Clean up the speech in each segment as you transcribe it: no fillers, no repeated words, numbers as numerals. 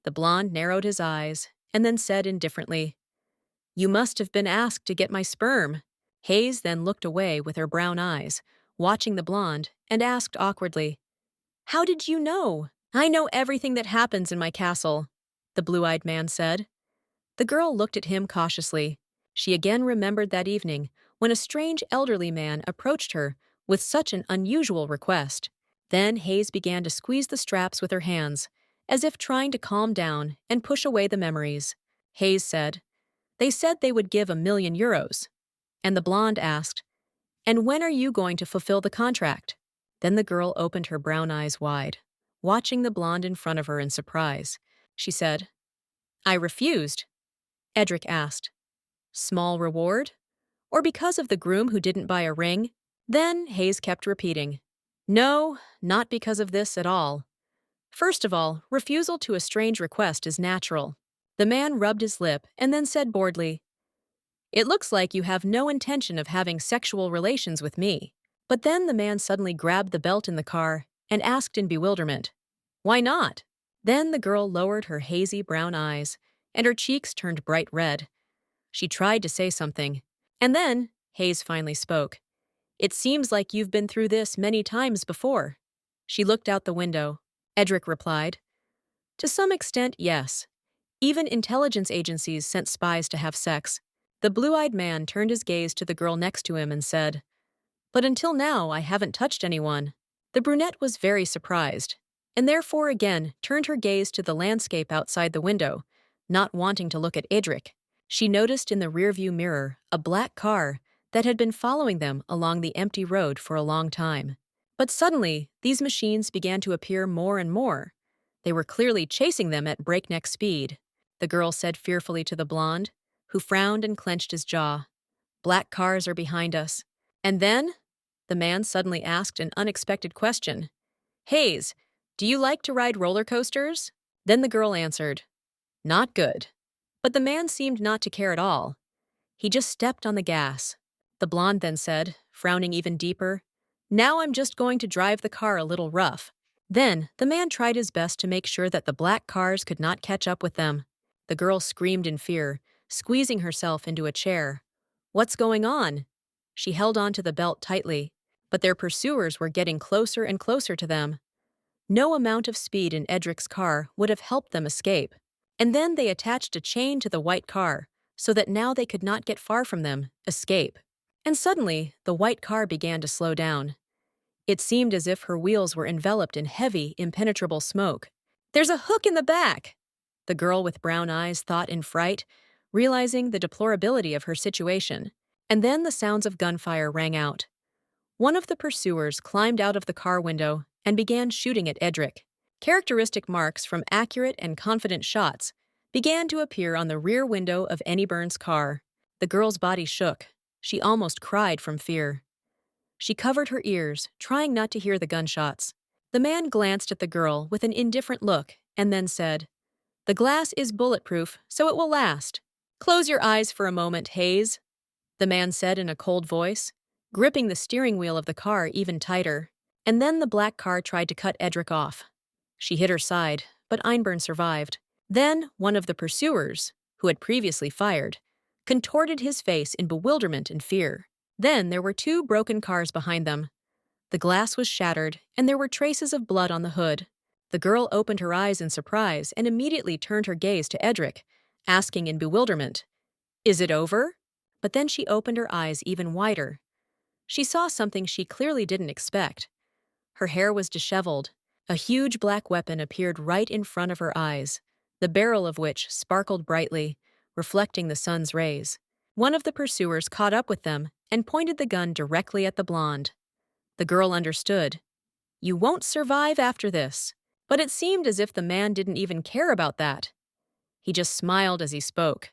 The blonde narrowed his eyes and then said indifferently, "You must have been asked to get my sperm." Hayes then looked away with her brown eyes, watching the blonde, and asked awkwardly, "How did you know?" "I know everything that happens in my castle," the blue-eyed man said. The girl looked at him cautiously. She again remembered that evening when a strange elderly man approached her with such an unusual request. Then Hayes began to squeeze the straps with her hands, as if trying to calm down and push away the memories. Hayes said, "They said they would give €1,000,000. And the blonde asked, "And when are you going to fulfill the contract?" Then the girl opened her brown eyes wide, watching the blonde in front of her in surprise. She said, "I refused." Edric asked, "Small reward? Or because of the groom who didn't buy a ring?" Then Hayes kept repeating, "No, not because of this at all. First of all, refusal to a strange request is natural." The man rubbed his lip and then said boredly, "It looks like you have no intention of having sexual relations with me." But then the man suddenly grabbed the belt in the car and asked in bewilderment, "Why not?" Then the girl lowered her hazy brown eyes, and her cheeks turned bright red. She tried to say something, and then Hayes finally spoke. "It seems like you've been through this many times before." She looked out the window. Edric replied, "To some extent, yes. Even intelligence agencies sent spies to have sex." The blue-eyed man turned his gaze to the girl next to him and said, "But until now, I haven't touched anyone." The brunette was very surprised, and therefore again turned her gaze to the landscape outside the window, not wanting to look at Edric. She noticed in the rearview mirror a black car that had been following them along the empty road for a long time. But suddenly, these machines began to appear more and more. They were clearly chasing them at breakneck speed. The girl said fearfully to the blonde, who frowned and clenched his jaw, "Black cars are behind us." "And then?" The man suddenly asked an unexpected question. "Hayes, do you like to ride roller coasters?" Then the girl answered, "Not good." But the man seemed not to care at all. He just stepped on the gas. The blonde then said, frowning even deeper, "Now I'm just going to drive the car a little rough." Then the man tried his best to make sure that the black cars could not catch up with them. The girl screamed in fear, squeezing herself into a chair. "What's going on?" She held on to the belt tightly, but their pursuers were getting closer and closer to them. No amount of speed in Edric's car would have helped them escape. And then they attached a chain to the white car, so that now they could not get far from them, escape. And suddenly, the white car began to slow down. It seemed as if her wheels were enveloped in heavy, impenetrable smoke. "There's a hook in the back!" The girl with brown eyes thought in fright, realizing the deplorability of her situation. And then the sounds of gunfire rang out. One of the pursuers climbed out of the car window and began shooting at Edric. Characteristic marks from accurate and confident shots began to appear on the rear window of Annie Burns' car. The girl's body shook. She almost cried from fear. She covered her ears, trying not to hear the gunshots. The man glanced at the girl with an indifferent look and then said, "The glass is bulletproof, so it will last." "Close your eyes for a moment, Hayes," the man said in a cold voice, gripping the steering wheel of the car even tighter. And then the black car tried to cut Edric off. She hit her side, but Einburn survived. Then one of the pursuers, who had previously fired, contorted his face in bewilderment and fear. Then there were two broken cars behind them. The glass was shattered, and there were traces of blood on the hood. The girl opened her eyes in surprise and immediately turned her gaze to Edric, asking in bewilderment, "Is it over?" But then she opened her eyes even wider. She saw something she clearly didn't expect. Her hair was disheveled. A huge black weapon appeared right in front of her eyes, the barrel of which sparkled brightly, reflecting the sun's rays. One of the pursuers caught up with them and pointed the gun directly at the blonde. The girl understood. "You won't survive after this." But it seemed as if the man didn't even care about that. He just smiled as he spoke.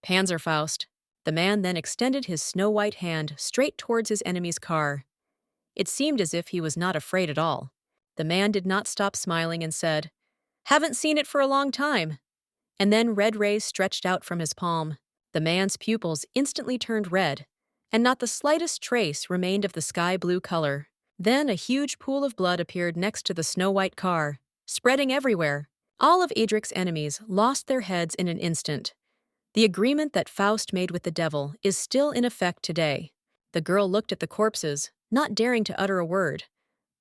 "Panzerfaust." The man then extended his snow-white hand straight towards his enemy's car. It seemed as if he was not afraid at all. The man did not stop smiling and said, "Haven't seen it for a long time." And then red rays stretched out from his palm. The man's pupils instantly turned red, and not the slightest trace remained of the sky-blue color. Then a huge pool of blood appeared next to the snow-white car, spreading everywhere. All of Edric's enemies lost their heads in an instant. The agreement that Faust made with the devil is still in effect today. The girl looked at the corpses, not daring to utter a word.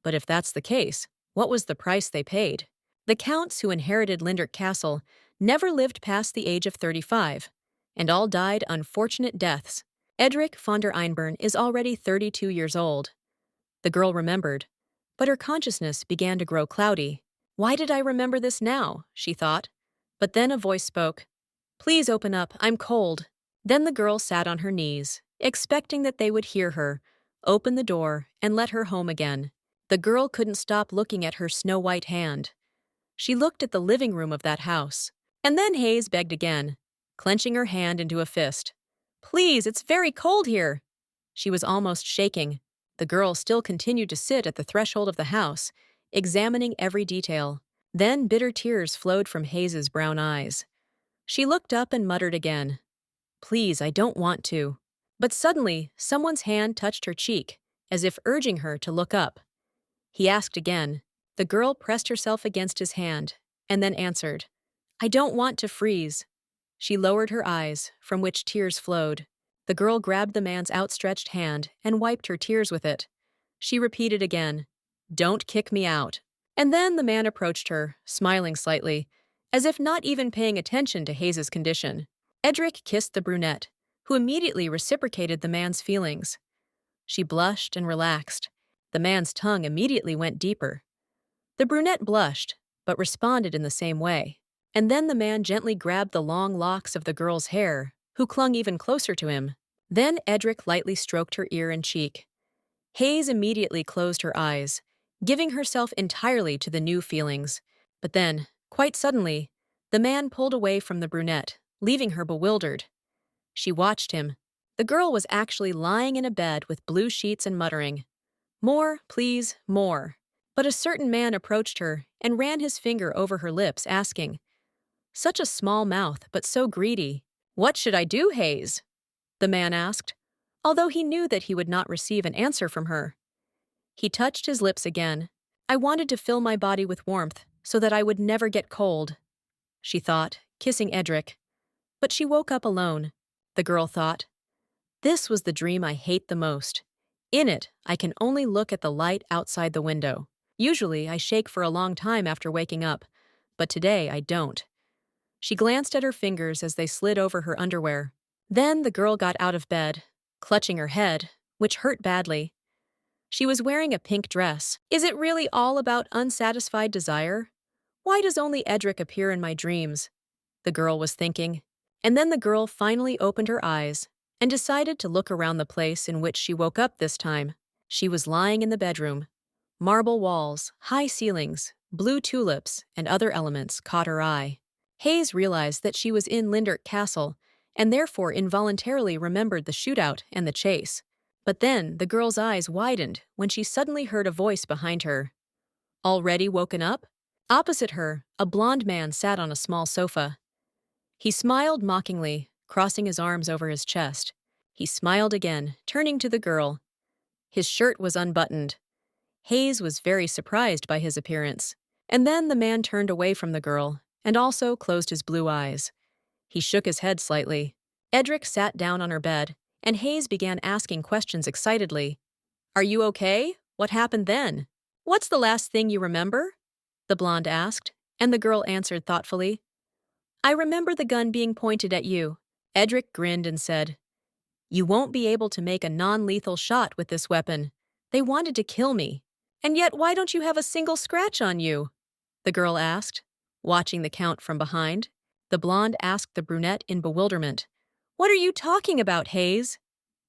But if that's the case, what was the price they paid? The counts who inherited Lindert Castle never lived past the age of 35, and all died unfortunate deaths. Edric von der Einborn is already 32 years old. The girl remembered, but her consciousness began to grow cloudy. Why did I remember this now? She thought. But then a voice spoke. Please open up, I'm cold. Then the girl sat on her knees, expecting that they would hear her, open the door, and let her home again. The girl couldn't stop looking at her snow-white hand. She looked at the living room of that house. And then Hayes begged again, clenching her hand into a fist. Please, it's very cold here. She was almost shaking. The girl still continued to sit at the threshold of the house, examining every detail. Then bitter tears flowed from Hayes's brown eyes. She looked up and muttered again, Please, I don't want to. But suddenly, someone's hand touched her cheek, as if urging her to look up. He asked again. The girl pressed herself against his hand, and then answered, I don't want to freeze. She lowered her eyes, from which tears flowed. The girl grabbed the man's outstretched hand and wiped her tears with it. She repeated again, Don't kick me out. And then the man approached her, smiling slightly, as if not even paying attention to Hayes's condition. Edric kissed the brunette, who immediately reciprocated the man's feelings. She blushed and relaxed. The man's tongue immediately went deeper. The brunette blushed, but responded in the same way. And then the man gently grabbed the long locks of the girl's hair, who clung even closer to him. Then Edric lightly stroked her ear and cheek. Hayes immediately closed her eyes, giving herself entirely to the new feelings. But then, quite suddenly, the man pulled away from the brunette, leaving her bewildered. She watched him. The girl was actually lying in a bed with blue sheets and muttering, More, please, more. But a certain man approached her and ran his finger over her lips, asking, Such a small mouth, but so greedy. What should I do, Hayes? The man asked, although he knew that he would not receive an answer from her. He touched his lips again. I wanted to fill my body with warmth so that I would never get cold, she thought, kissing Edric. But she woke up alone. The girl thought, This was the dream I hate the most. In it, I can only look at the light outside the window. Usually, I shake for a long time after waking up, but today I don't. She glanced at her fingers as they slid over her underwear. Then the girl got out of bed, clutching her head, which hurt badly. She was wearing a pink dress. Is it really all about unsatisfied desire? Why does only Edric appear in my dreams? The girl was thinking. And then the girl finally opened her eyes and decided to look around the place in which she woke up this time. She was lying in the bedroom. Marble walls, high ceilings, blue tulips, and other elements caught her eye. Hayes realized that she was in Lindert Castle and therefore involuntarily remembered the shootout and the chase. But then the girl's eyes widened when she suddenly heard a voice behind her. Already woken up? Opposite her, a blond man sat on a small sofa. He smiled mockingly, crossing his arms over his chest. He smiled again, turning to the girl. His shirt was unbuttoned. Hayes was very surprised by his appearance. And then the man turned away from the girl and also closed his blue eyes. He shook his head slightly. Edric sat down on her bed, and Hayes began asking questions excitedly. Are you okay? What happened then? What's the last thing you remember? The blonde asked, and the girl answered thoughtfully. I remember the gun being pointed at you. Edric grinned and said, You won't be able to make a non-lethal shot with this weapon. They wanted to kill me. And yet why don't you have a single scratch on you? The girl asked, watching the count from behind. The blonde asked the brunette in bewilderment. What are you talking about, Hayes?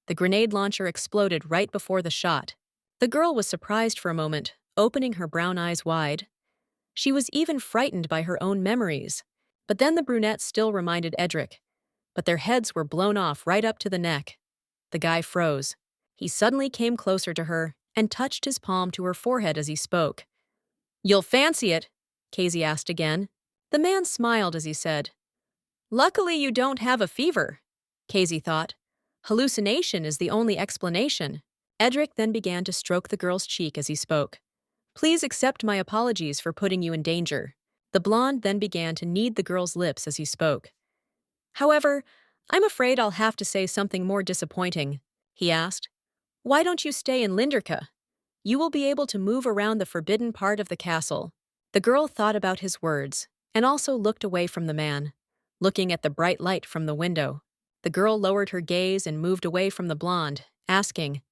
The grenade launcher exploded right before the shot. The girl was surprised for a moment, opening her brown eyes wide. She was even frightened by her own memories. But then the brunette still reminded Edric. But their heads were blown off right up to the neck. The guy froze. He suddenly came closer to her and touched his palm to her forehead as he spoke. You'll fancy it? Casey asked again. The man smiled as he said, Luckily you don't have a fever. Casey thought. Hallucination is the only explanation. Edric then began to stroke the girl's cheek as he spoke. Please accept my apologies for putting you in danger. The blonde then began to knead the girl's lips as he spoke. However, I'm afraid I'll have to say something more disappointing, he asked. Why don't you stay in Linderka? You will be able to move around the forbidden part of the castle. The girl thought about his words and also looked away from the man, looking at the bright light from the window. The girl lowered her gaze and moved away from the blonde, asking,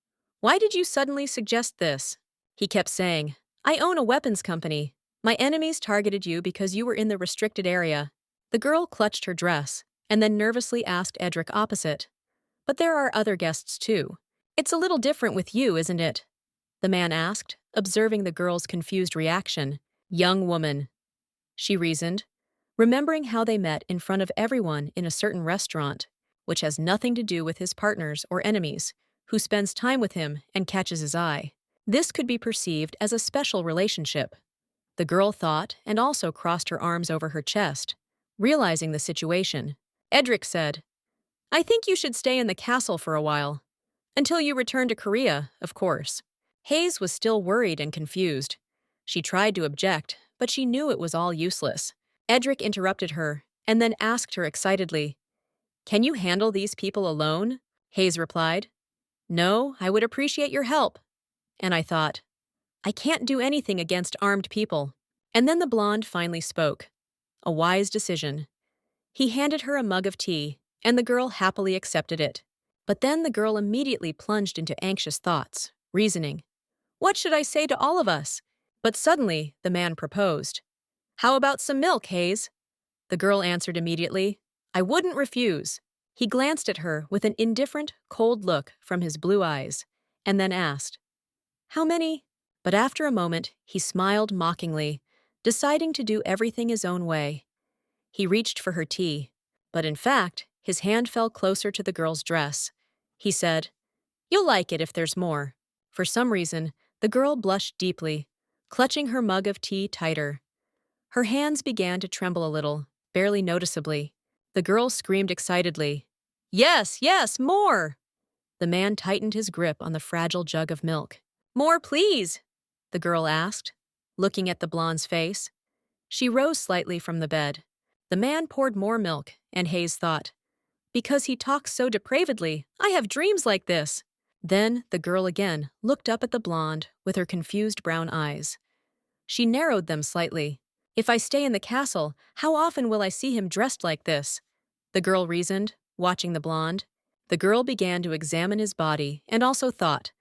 Why did you suddenly suggest this? He kept saying, I own a weapons company. My enemies targeted you because you were in the restricted area. The girl clutched her dress and then nervously asked Edric opposite. But there are other guests too. It's a little different with you, isn't it? The man asked, observing the girl's confused reaction. Young woman, she reasoned, remembering how they met in front of everyone in a certain restaurant, which has nothing to do with his partners or enemies, who spends time with him and catches his eye. This could be perceived as a special relationship. The girl thought and also crossed her arms over her chest, realizing the situation. Edric said, I think you should stay in the castle for a while. Until you return to Korea, of course. Hayes was still worried and confused. She tried to object, but she knew it was all useless. Edric interrupted her and then asked her excitedly, Can you handle these people alone? Hayes replied, No, I would appreciate your help. And I thought, I can't do anything against armed people. And then the blonde finally spoke. A wise decision. He handed her a mug of tea, and the girl happily accepted it. But then the girl immediately plunged into anxious thoughts, reasoning, What should I say to all of us? But suddenly, the man proposed. How about some milk, Hayes? The girl answered immediately, I wouldn't refuse. He glanced at her with an indifferent, cold look from his blue eyes, and then asked, How many? But after a moment, he smiled mockingly, deciding to do everything his own way. He reached for her tea, but in fact, his hand fell closer to the girl's dress. He said, You'll like it if there's more. For some reason, the girl blushed deeply, clutching her mug of tea tighter. Her hands began to tremble a little, barely noticeably. The girl screamed excitedly, Yes, yes, more! The man tightened his grip on the fragile jug of milk. More, please, the girl asked, looking at the blonde's face. She rose slightly from the bed. The man poured more milk, and Hayes thought, Because he talks so depravedly, I have dreams like this. Then the girl again looked up at the blonde with her confused brown eyes. She narrowed them slightly. If I stay in the castle, how often will I see him dressed like this? The girl reasoned, watching the blonde. The girl began to examine his body and also thought,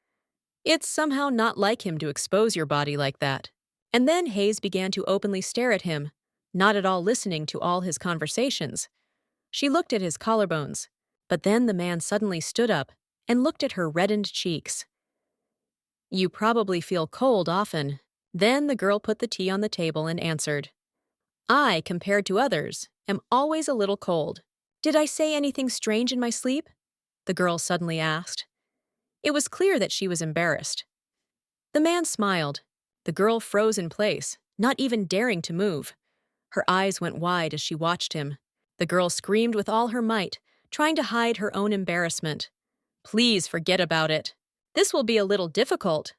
It's somehow not like him to expose your body like that. And then Hayes began to openly stare at him, not at all listening to all his conversations. She looked at his collarbones, but then the man suddenly stood up and looked at her reddened cheeks. You probably feel cold often. Then the girl put the tea on the table and answered, I, compared to others, am always a little cold. Did I say anything strange in my sleep? The girl suddenly asked. It was clear that she was embarrassed. The man smiled. The girl froze in place, not even daring to move. Her eyes went wide as she watched him. The girl screamed with all her might, trying to hide her own embarrassment. Please forget about it. This will be a little difficult,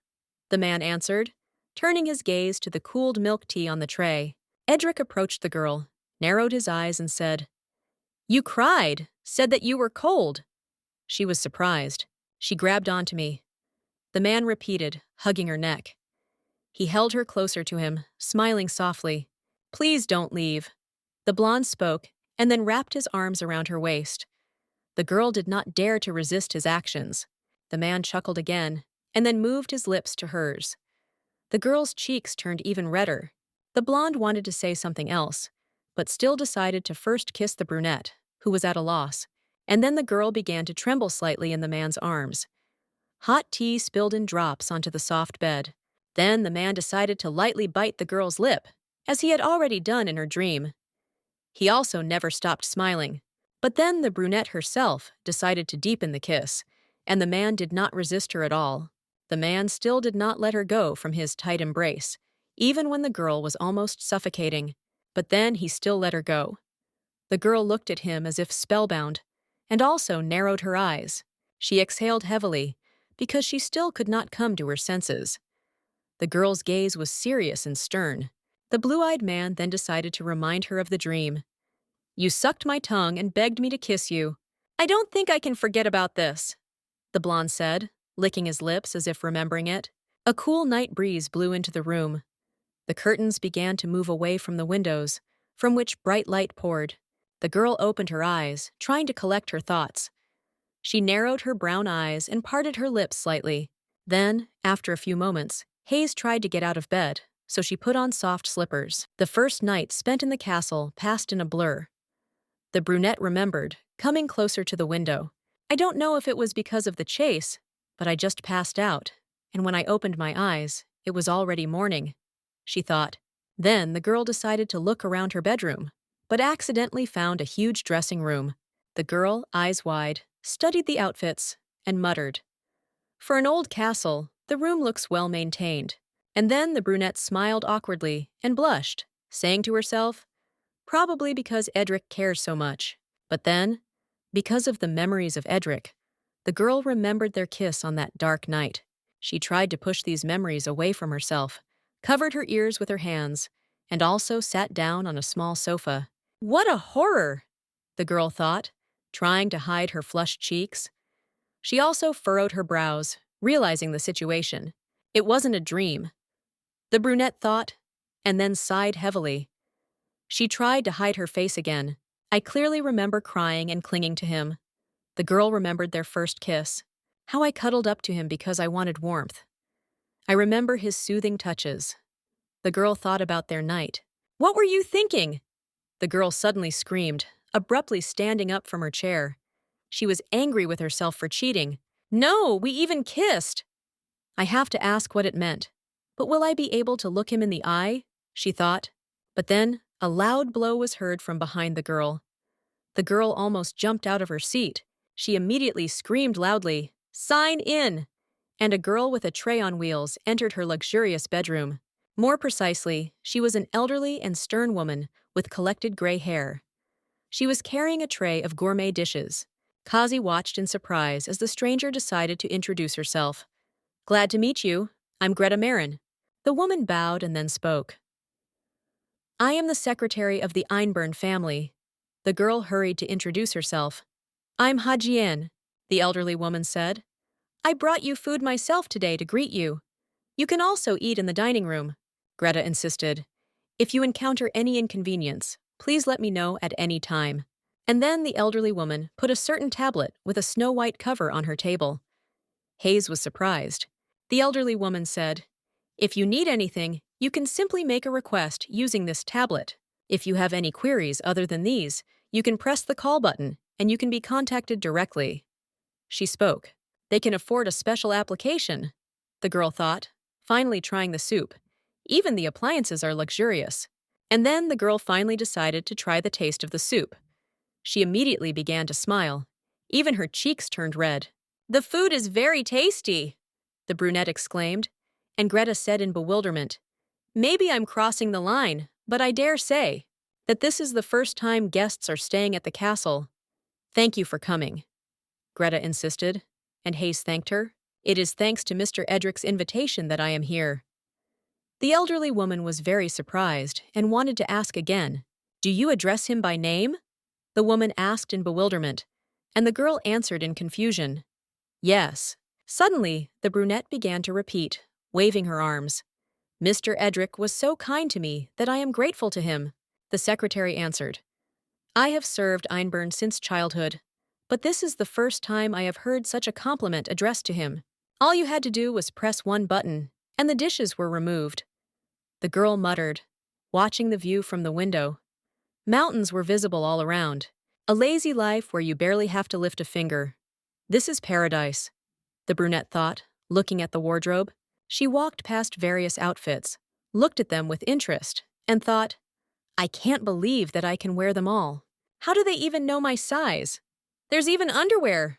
the man answered, turning his gaze to the cooled milk tea on the tray. Edric approached the girl, narrowed his eyes and said, You cried, said that you were cold. She was surprised. She grabbed onto me. The man repeated, hugging her neck. He held her closer to him, smiling softly. Please don't leave. The blonde spoke and then wrapped his arms around her waist. The girl did not dare to resist his actions. The man chuckled again and then moved his lips to hers. The girl's cheeks turned even redder. The blonde wanted to say something else, but still decided to first kiss the brunette, who was at a loss, and then the girl began to tremble slightly in the man's arms. Hot tea spilled in drops onto the soft bed. Then the man decided to lightly bite the girl's lip, as he had already done in her dream. He also never stopped smiling. But then the brunette herself decided to deepen the kiss, and the man did not resist her at all. The man still did not let her go from his tight embrace, even when the girl was almost suffocating. But then he still let her go. The girl looked at him as if spellbound, and also narrowed her eyes. She exhaled heavily, because she still could not come to her senses. The girl's gaze was serious and stern. The blue-eyed man then decided to remind her of the dream. You sucked my tongue and begged me to kiss you. I don't think I can forget about this, the blonde said, licking his lips as if remembering it. A cool night breeze blew into the room. The curtains began to move away from the windows, from which bright light poured. The girl opened her eyes, trying to collect her thoughts. She narrowed her brown eyes and parted her lips slightly. Then, after a few moments, Hayes tried to get out of bed, so she put on soft slippers. The first night spent in the castle passed in a blur. The brunette remembered, coming closer to the window. I don't know if it was because of the chase, but I just passed out, and when I opened my eyes, it was already morning, she thought. Then the girl decided to look around her bedroom, but accidentally found a huge dressing room. The girl, eyes wide, studied the outfits and muttered, For an old castle, the room looks well maintained. And then the brunette smiled awkwardly and blushed, saying to herself, Probably because Edric cares so much. But then, because of the memories of Edric, the girl remembered their kiss on that dark night. She tried to push these memories away from herself, covered her ears with her hands, and also sat down on a small sofa. What a horror, the girl thought, trying to hide her flushed cheeks. She also furrowed her brows, realizing the situation. It wasn't a dream, the brunette thought, and then sighed heavily. She tried to hide her face again. I clearly remember crying and clinging to him. The girl remembered their first kiss, how I cuddled up to him because I wanted warmth. I remember his soothing touches. The girl thought about their night. What were you thinking? The girl suddenly screamed, abruptly standing up from her chair. She was angry with herself for cheating. No, we even kissed! I have to ask what it meant. But will I be able to look him in the eye? She thought. But then, a loud blow was heard from behind the girl. The girl almost jumped out of her seat. She immediately screamed loudly, Sign in! And a girl with a tray on wheels entered her luxurious bedroom. More precisely, she was an elderly and stern woman with collected gray hair. She was carrying a tray of gourmet dishes. Kazi watched in surprise as the stranger decided to introduce herself. Glad to meet you. I'm Greta Marin. The woman bowed and then spoke. I am the secretary of the Einburn family. The girl hurried to introduce herself. I'm Hajien, the elderly woman said. I brought you food myself today to greet you. You can also eat in the dining room, Greta insisted. If you encounter any inconvenience, please let me know at any time. And then the elderly woman put a certain tablet with a snow-white cover on her table. Hayes was surprised. The elderly woman said, If you need anything, you can simply make a request using this tablet. If you have any queries other than these, you can press the call button and you can be contacted directly. She spoke. They can afford a special application, the girl thought, finally trying the soup. Even the appliances are luxurious. And then the girl finally decided to try the taste of the soup. She immediately began to smile. Even her cheeks turned red. The food is very tasty, the brunette exclaimed, and Greta said in bewilderment, Maybe I'm crossing the line, but I dare say that this is the first time guests are staying at the castle. Thank you for coming, Greta insisted, and Hayes thanked her. It is thanks to Mr. Edric's invitation that I am here. The elderly woman was very surprised and wanted to ask again, Do you address him by name? The woman asked in bewilderment, and the girl answered in confusion. Yes. Suddenly, the brunette began to repeat, waving her arms. Mr. Edric was so kind to me that I am grateful to him, the secretary answered. I have served Einburn since childhood, but this is the first time I have heard such a compliment addressed to him. All you had to do was press one button, and the dishes were removed. The girl muttered, watching the view from the window. Mountains were visible all around. A lazy life where you barely have to lift a finger. This is paradise, the brunette thought, looking at the wardrobe. She walked past various outfits, looked at them with interest, and thought, I can't believe that I can wear them all. How do they even know my size? There's even underwear,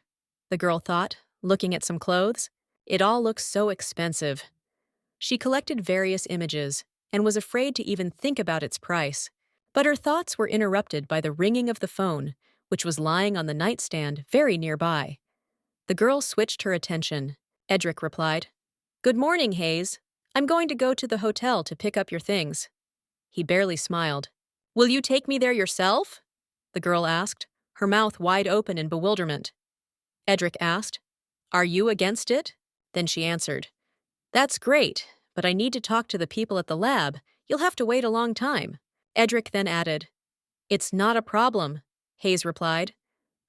the girl thought, looking at some clothes. It all looks so expensive. She collected various images and was afraid to even think about its price. But her thoughts were interrupted by the ringing of the phone, which was lying on the nightstand very nearby. The girl switched her attention. Edric replied, Good morning, Hayes. I'm going to go to the hotel to pick up your things. He barely smiled. Will you take me there yourself? The girl asked, her mouth wide open in bewilderment. Edric asked, Are you against it? Then she answered, That's great, but I need to talk to the people at the lab. You'll have to wait a long time. Edric then added, It's not a problem, Hayes replied.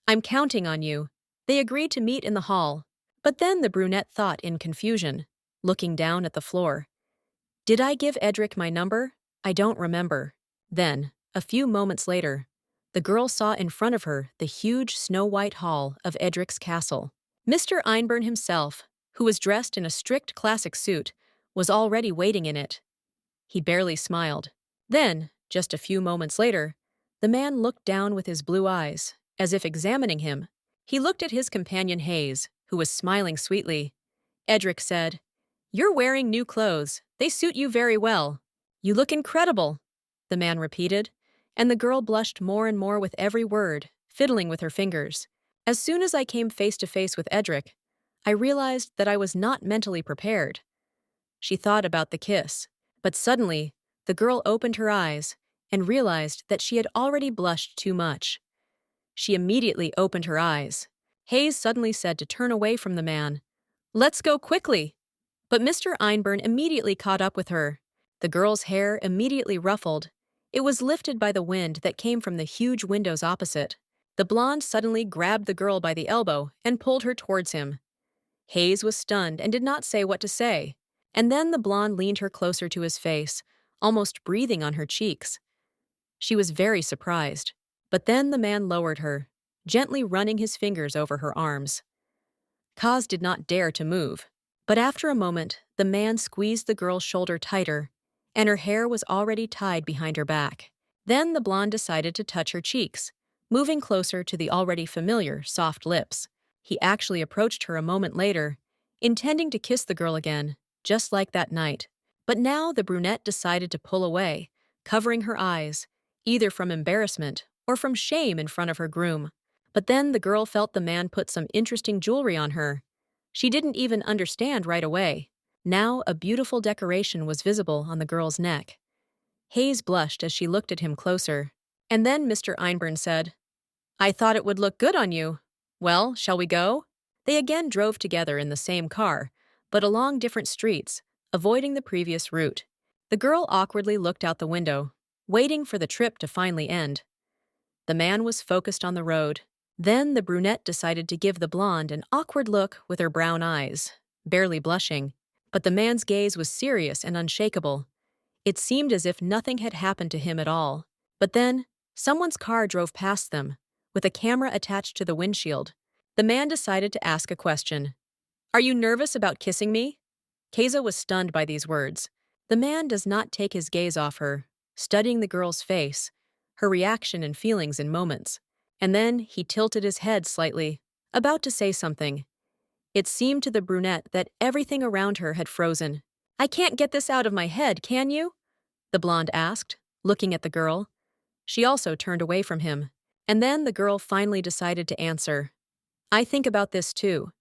I'm counting on you. They agreed to meet in the hall. But then the brunette thought in confusion, looking down at the floor. Did I give Edric my number? I don't remember. Then, a few moments later, the girl saw in front of her the huge snow-white hall of Edric's castle. Mr. Einborn himself, who was dressed in a strict classic suit, was already waiting in it. He barely smiled. Then, just a few moments later, the man looked down with his blue eyes, as if examining him. He looked at his companion Hayes, who was smiling sweetly. Edric said, You're wearing new clothes. They suit you very well. You look incredible, the man repeated, and the girl blushed more and more with every word, fiddling with her fingers. As soon as I came face to face with Edric, I realized that I was not mentally prepared. She thought about the kiss, but suddenly, the girl opened her eyes and realized that she had already blushed too much. She immediately opened her eyes. Hayes suddenly said to turn away from the man. Let's go quickly. But Mr. Einborn immediately caught up with her. The girl's hair immediately ruffled. It was lifted by the wind that came from the huge windows opposite. The blonde suddenly grabbed the girl by the elbow and pulled her towards him. Hayes was stunned and did not say what to say. And then the blonde leaned her closer to his face, almost breathing on her cheeks. She was very surprised. But then the man lowered her, gently running his fingers over her arms. Kaz did not dare to move, but after a moment, the man squeezed the girl's shoulder tighter, and her hair was already tied behind her back. Then the blonde decided to touch her cheeks, moving closer to the already familiar soft lips. He actually approached her a moment later, intending to kiss the girl again, just like that night. But now the brunette decided to pull away, covering her eyes, either from embarrassment or from shame in front of her groom. But then the girl felt the man put some interesting jewelry on her. She didn't even understand right away. Now a beautiful decoration was visible on the girl's neck. Hayes blushed as she looked at him closer. And then Mr. Einborn said, I thought it would look good on you. Well, shall we go? They again drove together in the same car, but along different streets, avoiding the previous route. The girl awkwardly looked out the window, waiting for the trip to finally end. The man was focused on the road. Then the brunette decided to give the blonde an awkward look with her brown eyes, barely blushing. But the man's gaze was serious and unshakable. It seemed as if nothing had happened to him at all. But then, someone's car drove past them, with a camera attached to the windshield. The man decided to ask a question. Are you nervous about kissing me? Keza was stunned by these words. The man does not take his gaze off her, studying the girl's face, her reaction and feelings in moments. And then he tilted his head slightly, about to say something. It seemed to the brunette that everything around her had frozen. I can't get this out of my head, can you? The blonde asked, looking at the girl. She also turned away from him. And then the girl finally decided to answer. I think about this too.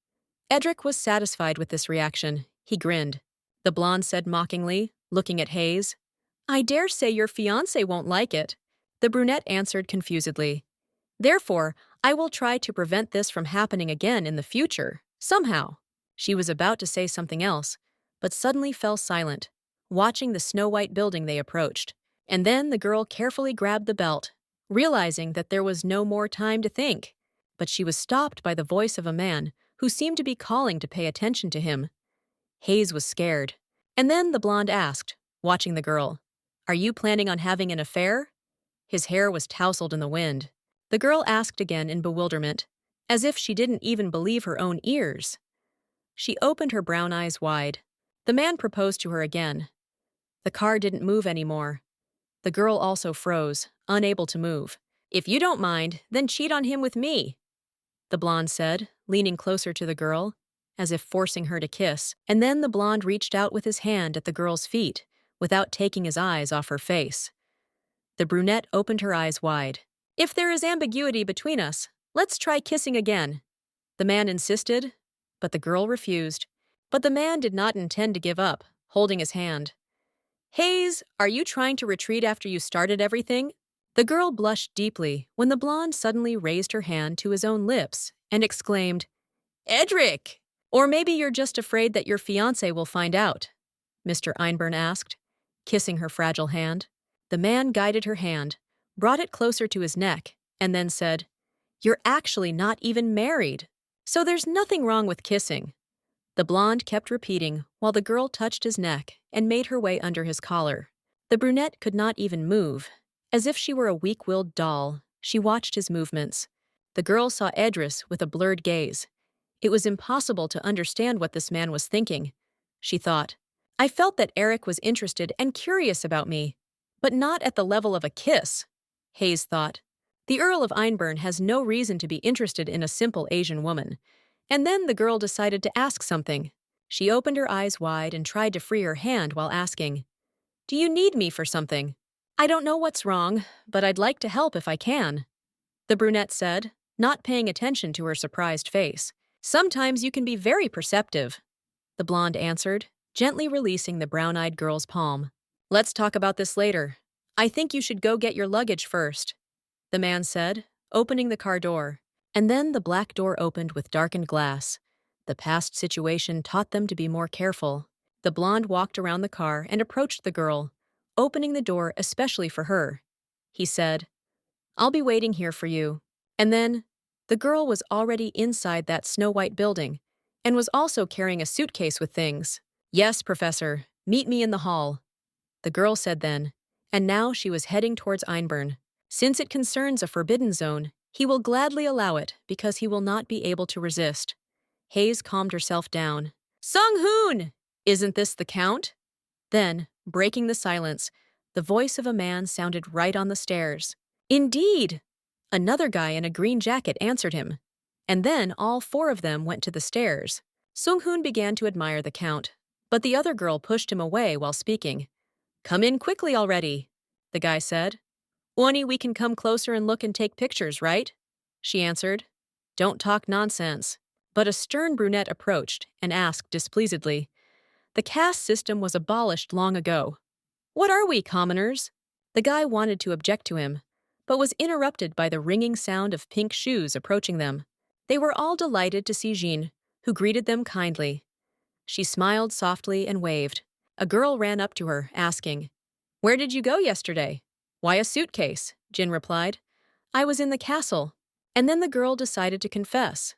Edric was satisfied with this reaction. He grinned. The blonde said mockingly, looking at Hayes. I dare say your fiancé won't like it. The brunette answered confusedly. Therefore, I will try to prevent this from happening again in the future, somehow. She was about to say something else, but suddenly fell silent, watching the snow-white building they approached. And then the girl carefully grabbed the belt, realizing that there was no more time to think. But she was stopped by the voice of a man who seemed to be calling to pay attention to him. Hayes was scared. And then the blonde asked, watching the girl, Are you planning on having an affair? His hair was tousled in the wind. The girl asked again in bewilderment, as if she didn't even believe her own ears. She opened her brown eyes wide. The man proposed to her again. The car didn't move anymore. The girl also froze, unable to move. If you don't mind, then cheat on him with me, the blonde said, leaning closer to the girl, as if forcing her to kiss. And then the blonde reached out with his hand at the girl's feet, without taking his eyes off her face. The brunette opened her eyes wide. If there is ambiguity between us, let's try kissing again, the man insisted, but the girl refused. But the man did not intend to give up, holding his hand. Hayes, are you trying to retreat after you started everything? The girl blushed deeply when the blonde suddenly raised her hand to his own lips and exclaimed, Edric! Or maybe you're just afraid that your fiancé will find out, Mr. Einburn asked, kissing her fragile hand. The man guided her hand, brought it closer to his neck, and then said, You're actually not even married, so there's nothing wrong with kissing. The blonde kept repeating while the girl touched his neck and made her way under his collar. The brunette could not even move. As if she were a weak-willed doll, she watched his movements. The girl saw Edris with a blurred gaze. It was impossible to understand what this man was thinking. She thought, I felt that Eric was interested and curious about me, but not at the level of a kiss. Hayes thought, the Earl of Einburn has no reason to be interested in a simple Asian woman. And then the girl decided to ask something. She opened her eyes wide and tried to free her hand while asking, Do you need me for something? I don't know what's wrong, but I'd like to help if I can, the brunette said, not paying attention to her surprised face. Sometimes you can be very perceptive, the blonde answered, gently releasing the brown-eyed girl's palm. Let's talk about this later. I think you should go get your luggage first, the man said, opening the car door. And then the black door opened with darkened glass. The past situation taught them to be more careful. The blonde walked around the car and approached the girl, opening the door especially for her. He said, I'll be waiting here for you. And then, the girl was already inside that snow-white building and was also carrying a suitcase with things. Yes, Professor, meet me in the hall, the girl said then, and now she was heading towards Einburn. Since it concerns a forbidden zone, he will gladly allow it because he will not be able to resist. Hayes calmed herself down. Sung-hoon! Isn't this the Count? Then, breaking the silence, the voice of a man sounded right on the stairs. Indeed! Another guy in a green jacket answered him. And then all four of them went to the stairs. Sung-hoon began to admire the Count, but the other girl pushed him away while speaking. Come in quickly already, the guy said. Only we can come closer and look and take pictures, right? She answered. Don't talk nonsense. But a stern brunette approached and asked displeasedly, The caste system was abolished long ago. What are we, commoners? The guy wanted to object to him, but was interrupted by the ringing sound of pink shoes approaching them. They were all delighted to see Jean, who greeted them kindly. She smiled softly and waved. A girl ran up to her, asking, Where did you go yesterday? Why a suitcase? Jin replied. I was in the castle. And then the girl decided to confess.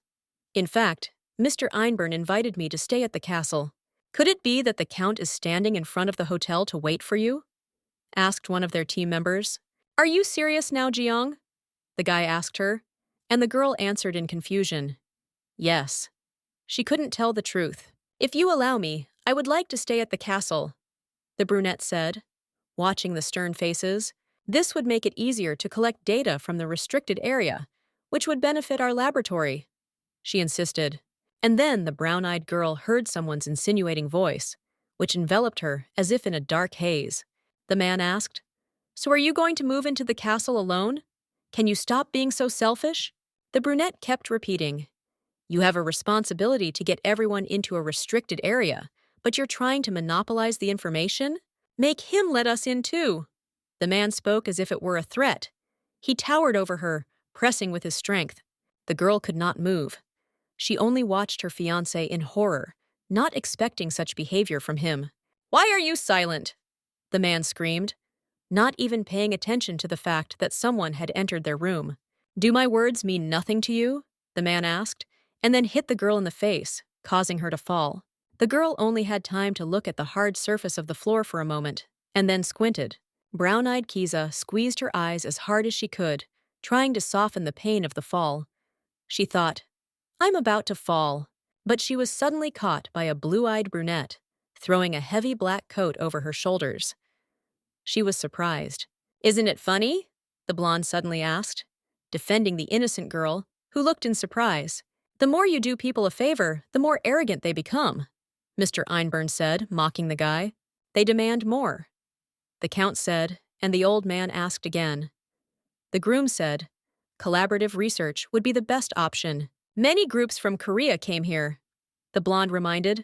In fact, Mr. Einburn invited me to stay at the castle. Could it be that the Count is standing in front of the hotel to wait for you? Asked one of their team members. Are you serious now, Jiang? The guy asked her, and the girl answered in confusion. Yes. She couldn't tell the truth. If you allow me, I would like to stay at the castle, the brunette said, watching the stern faces. This would make it easier to collect data from the restricted area, which would benefit our laboratory, she insisted. And then the brown-eyed girl heard someone's insinuating voice, which enveloped her as if in a dark haze. The man asked, So are you going to move into the castle alone? Can you stop being so selfish? The brunette kept repeating, You have a responsibility to get everyone into a restricted area, but you're trying to monopolize the information? Make him let us in too. The man spoke as if it were a threat. He towered over her, pressing with his strength. The girl could not move. She only watched her fiancé in horror, not expecting such behavior from him. Why are you silent? The man screamed, not even paying attention to the fact that someone had entered their room. Do my words mean nothing to you? The man asked, and then hit the girl in the face, causing her to fall. The girl only had time to look at the hard surface of the floor for a moment, and then squinted. Brown-eyed Kiza squeezed her eyes as hard as she could, trying to soften the pain of the fall. She thought, I'm about to fall. But she was suddenly caught by a blue-eyed brunette, throwing a heavy black coat over her shoulders. She was surprised. Isn't it funny? The blonde suddenly asked, defending the innocent girl, who looked in surprise. The more you do people a favor, the more arrogant they become, Mr. Einburn said, mocking the guy. They demand more. The Count said, and the old man asked again. The groom said, Collaborative research would be the best option. Many groups from Korea came here, the blonde reminded,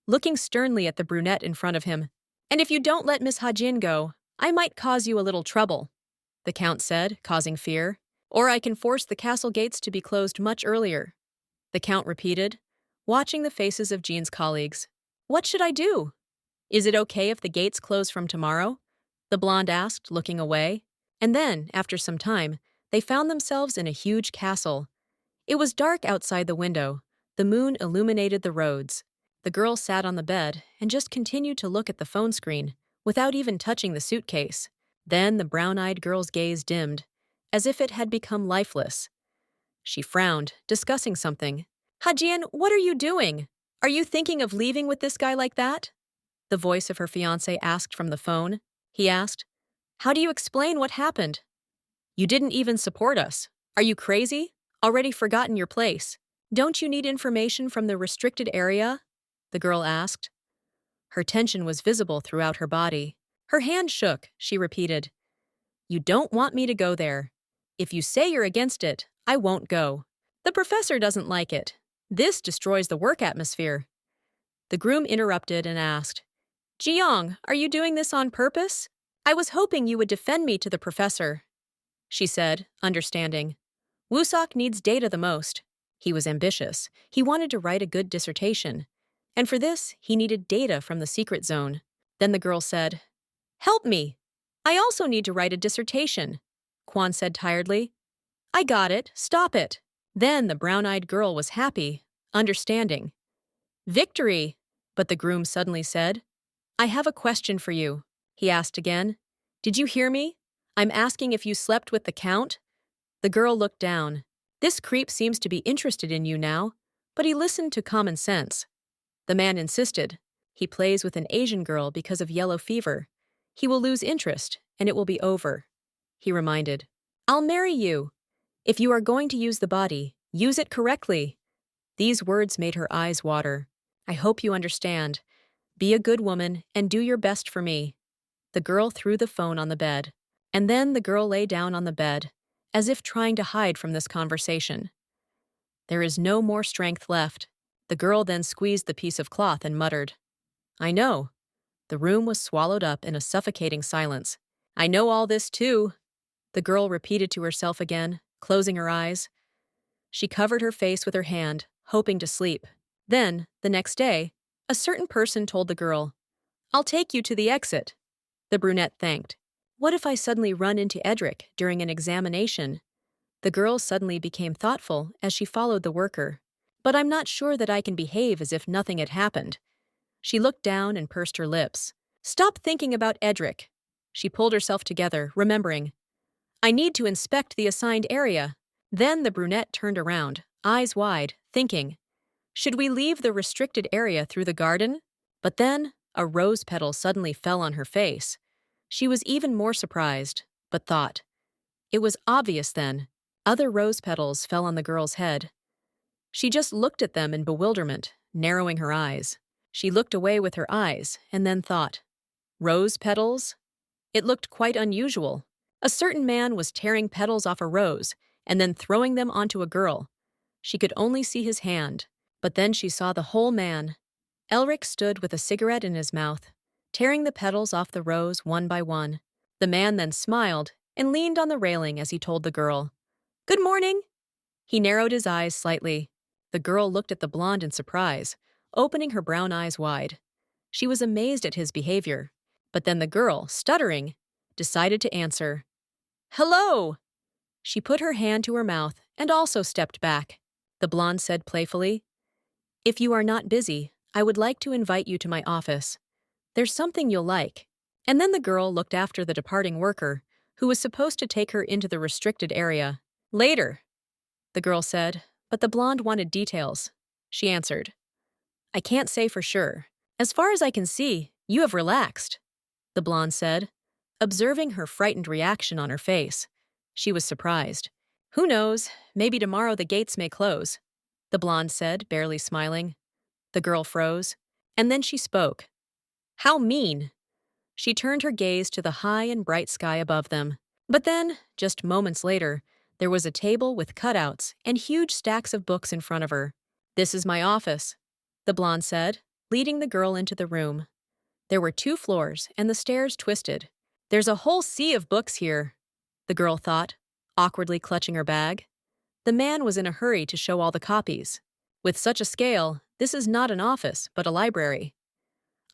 looking sternly at the brunette in front of him. And if you don't let Miss Hajin go, I might cause you a little trouble, the Count said, causing fear. Or I can force the castle gates to be closed much earlier, the Count repeated, watching the faces of Jean's colleagues. What should I do? Is it okay if the gates close from tomorrow? The blonde asked, looking away. And then, after some time, they found themselves in a huge castle. It was dark outside the window. The moon illuminated the roads. The girl sat on the bed and just continued to look at the phone screen, without even touching the suitcase. Then the brown-eyed girl's gaze dimmed, as if it had become lifeless. She frowned, discussing something. Hajian, what are you doing? Are you thinking of leaving with this guy like that? The voice of her fiancé asked from the phone. He asked, How do you explain what happened? You didn't even support us. Are you crazy? Already forgotten your place? Don't you need information from the restricted area? The girl asked. Her tension was visible throughout her body. Her hand shook, she repeated. You don't want me to go there. If you say you're against it, I won't go. The professor doesn't like it. This destroys the work atmosphere. The groom interrupted and asked, Jiang, are you doing this on purpose? I was hoping you would defend me to the professor, she said, understanding. Wusok needs data the most. He was ambitious. He wanted to write a good dissertation. And for this, he needed data from the secret zone. Then the girl said, Help me. I also need to write a dissertation, Quan said tiredly. I got it. Stop it. Then the brown-eyed girl was happy, understanding. Victory! But the groom suddenly said, I have a question for you, he asked again. Did you hear me? I'm asking if you slept with the Count? The girl looked down. This creep seems to be interested in you now, but he listened to common sense. The man insisted. He plays with an Asian girl because of yellow fever. He will lose interest, and it will be over. He reminded. I'll marry you. If you are going to use the body, use it correctly. These words made her eyes water. I hope you understand. Be a good woman and do your best for me. The girl threw the phone on the bed, and then the girl lay down on the bed, as if trying to hide from this conversation. There is no more strength left. The girl then squeezed the piece of cloth and muttered, I know. The room was swallowed up in a suffocating silence. I know all this too, the girl repeated to herself again, closing her eyes. She covered her face with her hand, hoping to sleep. Then, the next day, a certain person told the girl, I'll take you to the exit. The brunette thanked. What if I suddenly run into Edric during an examination? The girl suddenly became thoughtful as she followed the worker. But I'm not sure that I can behave as if nothing had happened. She looked down and pursed her lips. Stop thinking about Edric. She pulled herself together, remembering. I need to inspect the assigned area. Then the brunette turned around, eyes wide, thinking, should we leave the restricted area through the garden? But then, a rose petal suddenly fell on her face. She was even more surprised, but thought. It was obvious then. Other rose petals fell on the girl's head. She just looked at them in bewilderment, narrowing her eyes. She looked away with her eyes, and then thought, rose petals? It looked quite unusual. A certain man was tearing petals off a rose and then throwing them onto a girl. She could only see his hand, but then she saw the whole man. Elric stood with a cigarette in his mouth, tearing the petals off the rose one by one. The man then smiled and leaned on the railing as he told the girl, Good morning. He narrowed his eyes slightly. The girl looked at the blonde in surprise, opening her brown eyes wide. She was amazed at his behavior, but then the girl, stuttering, decided to answer. Hello! She put her hand to her mouth and also stepped back. The blonde said playfully, If you are not busy, I would like to invite you to my office. There's something you'll like. And then the girl looked after the departing worker, who was supposed to take her into the restricted area. Later, the girl said, but the blonde wanted details. She answered, I can't say for sure. As far as I can see, you have relaxed, the blonde said, observing her frightened reaction on her face. She was surprised. Who knows, maybe tomorrow the gates may close, the blonde said, barely smiling. The girl froze, and then she spoke. How mean! She turned her gaze to the high and bright sky above them. But then, just moments later, there was a table with cutouts and huge stacks of books in front of her. This is my office, the blonde said, leading the girl into the room. There were 2 floors, and the stairs twisted. There's a whole sea of books here, the girl thought, awkwardly clutching her bag. The man was in a hurry to show all the copies. With such a scale, this is not an office, but a library.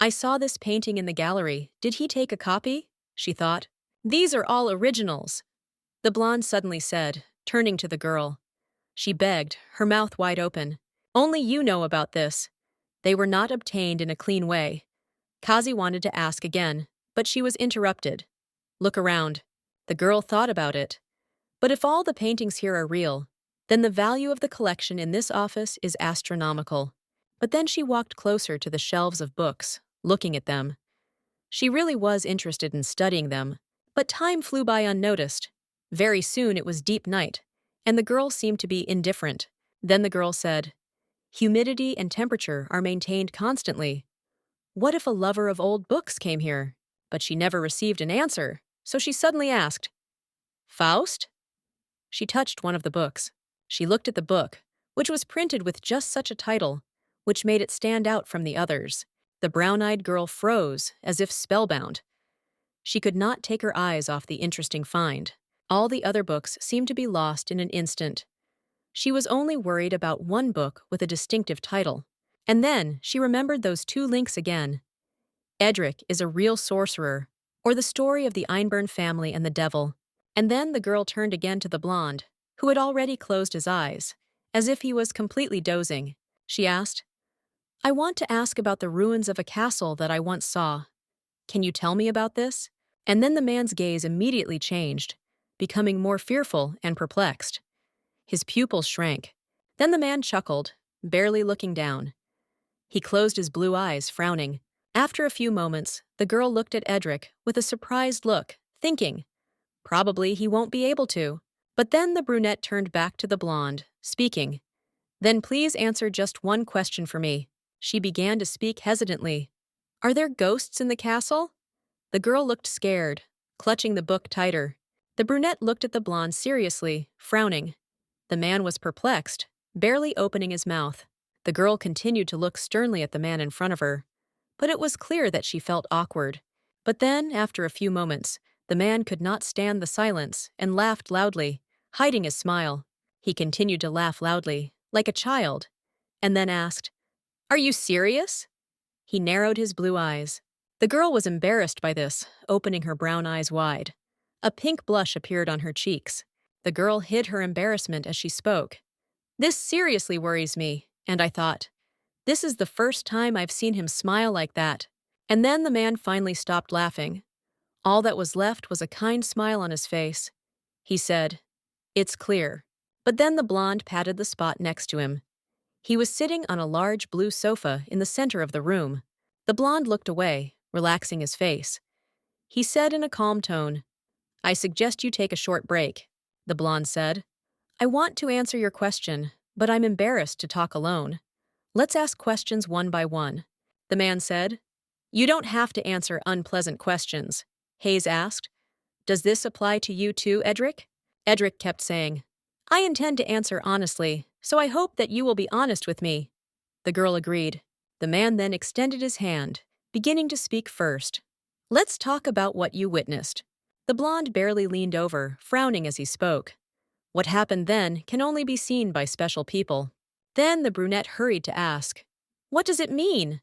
I saw this painting in the gallery. Did he take a copy? She thought. These are all originals, the blonde suddenly said, turning to the girl. She begged, her mouth wide open. Only you know about this. They were not obtained in a clean way. Kazi wanted to ask again, but she was interrupted. Look around. The girl thought about it. But if all the paintings here are real, then the value of the collection in this office is astronomical. But then she walked closer to the shelves of books, looking at them. She really was interested in studying them, but time flew by unnoticed. Very soon it was deep night, and the girl seemed to be indifferent. Then the girl said, "Humidity and temperature are maintained constantly. What if a lover of old books came here?" But she never received an answer, so she suddenly asked, "Faust?" She touched one of the books. She looked at the book, which was printed with just such a title, which made it stand out from the others. The brown-eyed girl froze, as if spellbound. She could not take her eyes off the interesting find. All the other books seemed to be lost in an instant. She was only worried about one book with a distinctive title. And then she remembered those 2 links again. Edric is a real sorcerer, or the story of the Einburn family and the devil. And then the girl turned again to the blonde, who had already closed his eyes, as if he was completely dozing. She asked, "I want to ask about the ruins of a castle that I once saw. Can you tell me about this?" And then the man's gaze immediately changed, becoming more fearful and perplexed. His pupils shrank. Then the man chuckled, barely looking down. He closed his blue eyes, frowning. After a few moments, the girl looked at Edric with a surprised look, thinking, probably he won't be able to. But then the brunette turned back to the blonde, speaking. "Then please answer just one question for me." She began to speak hesitantly. "Are there ghosts in the castle?" The girl looked scared, clutching the book tighter. The brunette looked at the blonde seriously, frowning. The man was perplexed, barely opening his mouth. The girl continued to look sternly at the man in front of her. But it was clear that she felt awkward. But then, after a few moments, the man could not stand the silence and laughed loudly, hiding his smile. He continued to laugh loudly, like a child, and then asked, "Are you serious?" He narrowed his blue eyes. The girl was embarrassed by this, opening her brown eyes wide. A pink blush appeared on her cheeks. The girl hid her embarrassment as she spoke. "This seriously worries me," and I thought, this is the first time I've seen him smile like that. And then the man finally stopped laughing. All that was left was a kind smile on his face. He said, "It's clear." But then the blonde patted the spot next to him. He was sitting on a large blue sofa in the center of the room. The blonde looked away, relaxing his face. He said in a calm tone, "I suggest you take a short break." The blonde said, "I want to answer your question, but I'm embarrassed to talk alone. Let's ask questions one by one." The man said, "You don't have to answer unpleasant questions." Hayes asked, "Does this apply to you too, Edric?" Edric kept saying, "I intend to answer honestly, so I hope that you will be honest with me." The girl agreed. The man then extended his hand, beginning to speak first. "Let's talk about what you witnessed." The blonde barely leaned over, frowning as he spoke. What happened then can only be seen by special people. Then the brunette hurried to ask, "What does it mean?"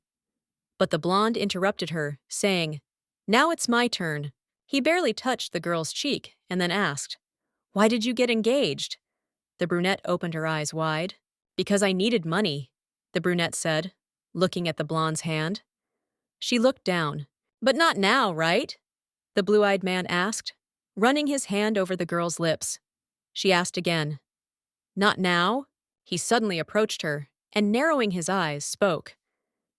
But the blonde interrupted her, saying, "Now it's my turn." He barely touched the girl's cheek and then asked, "Why did you get engaged?" The brunette opened her eyes wide. "Because I needed money," the brunette said, looking at the blonde's hand. She looked down. "But not now, right?" the blue-eyed man asked, running his hand over the girl's lips. She asked again, "Not now?" He suddenly approached her and, narrowing his eyes, spoke.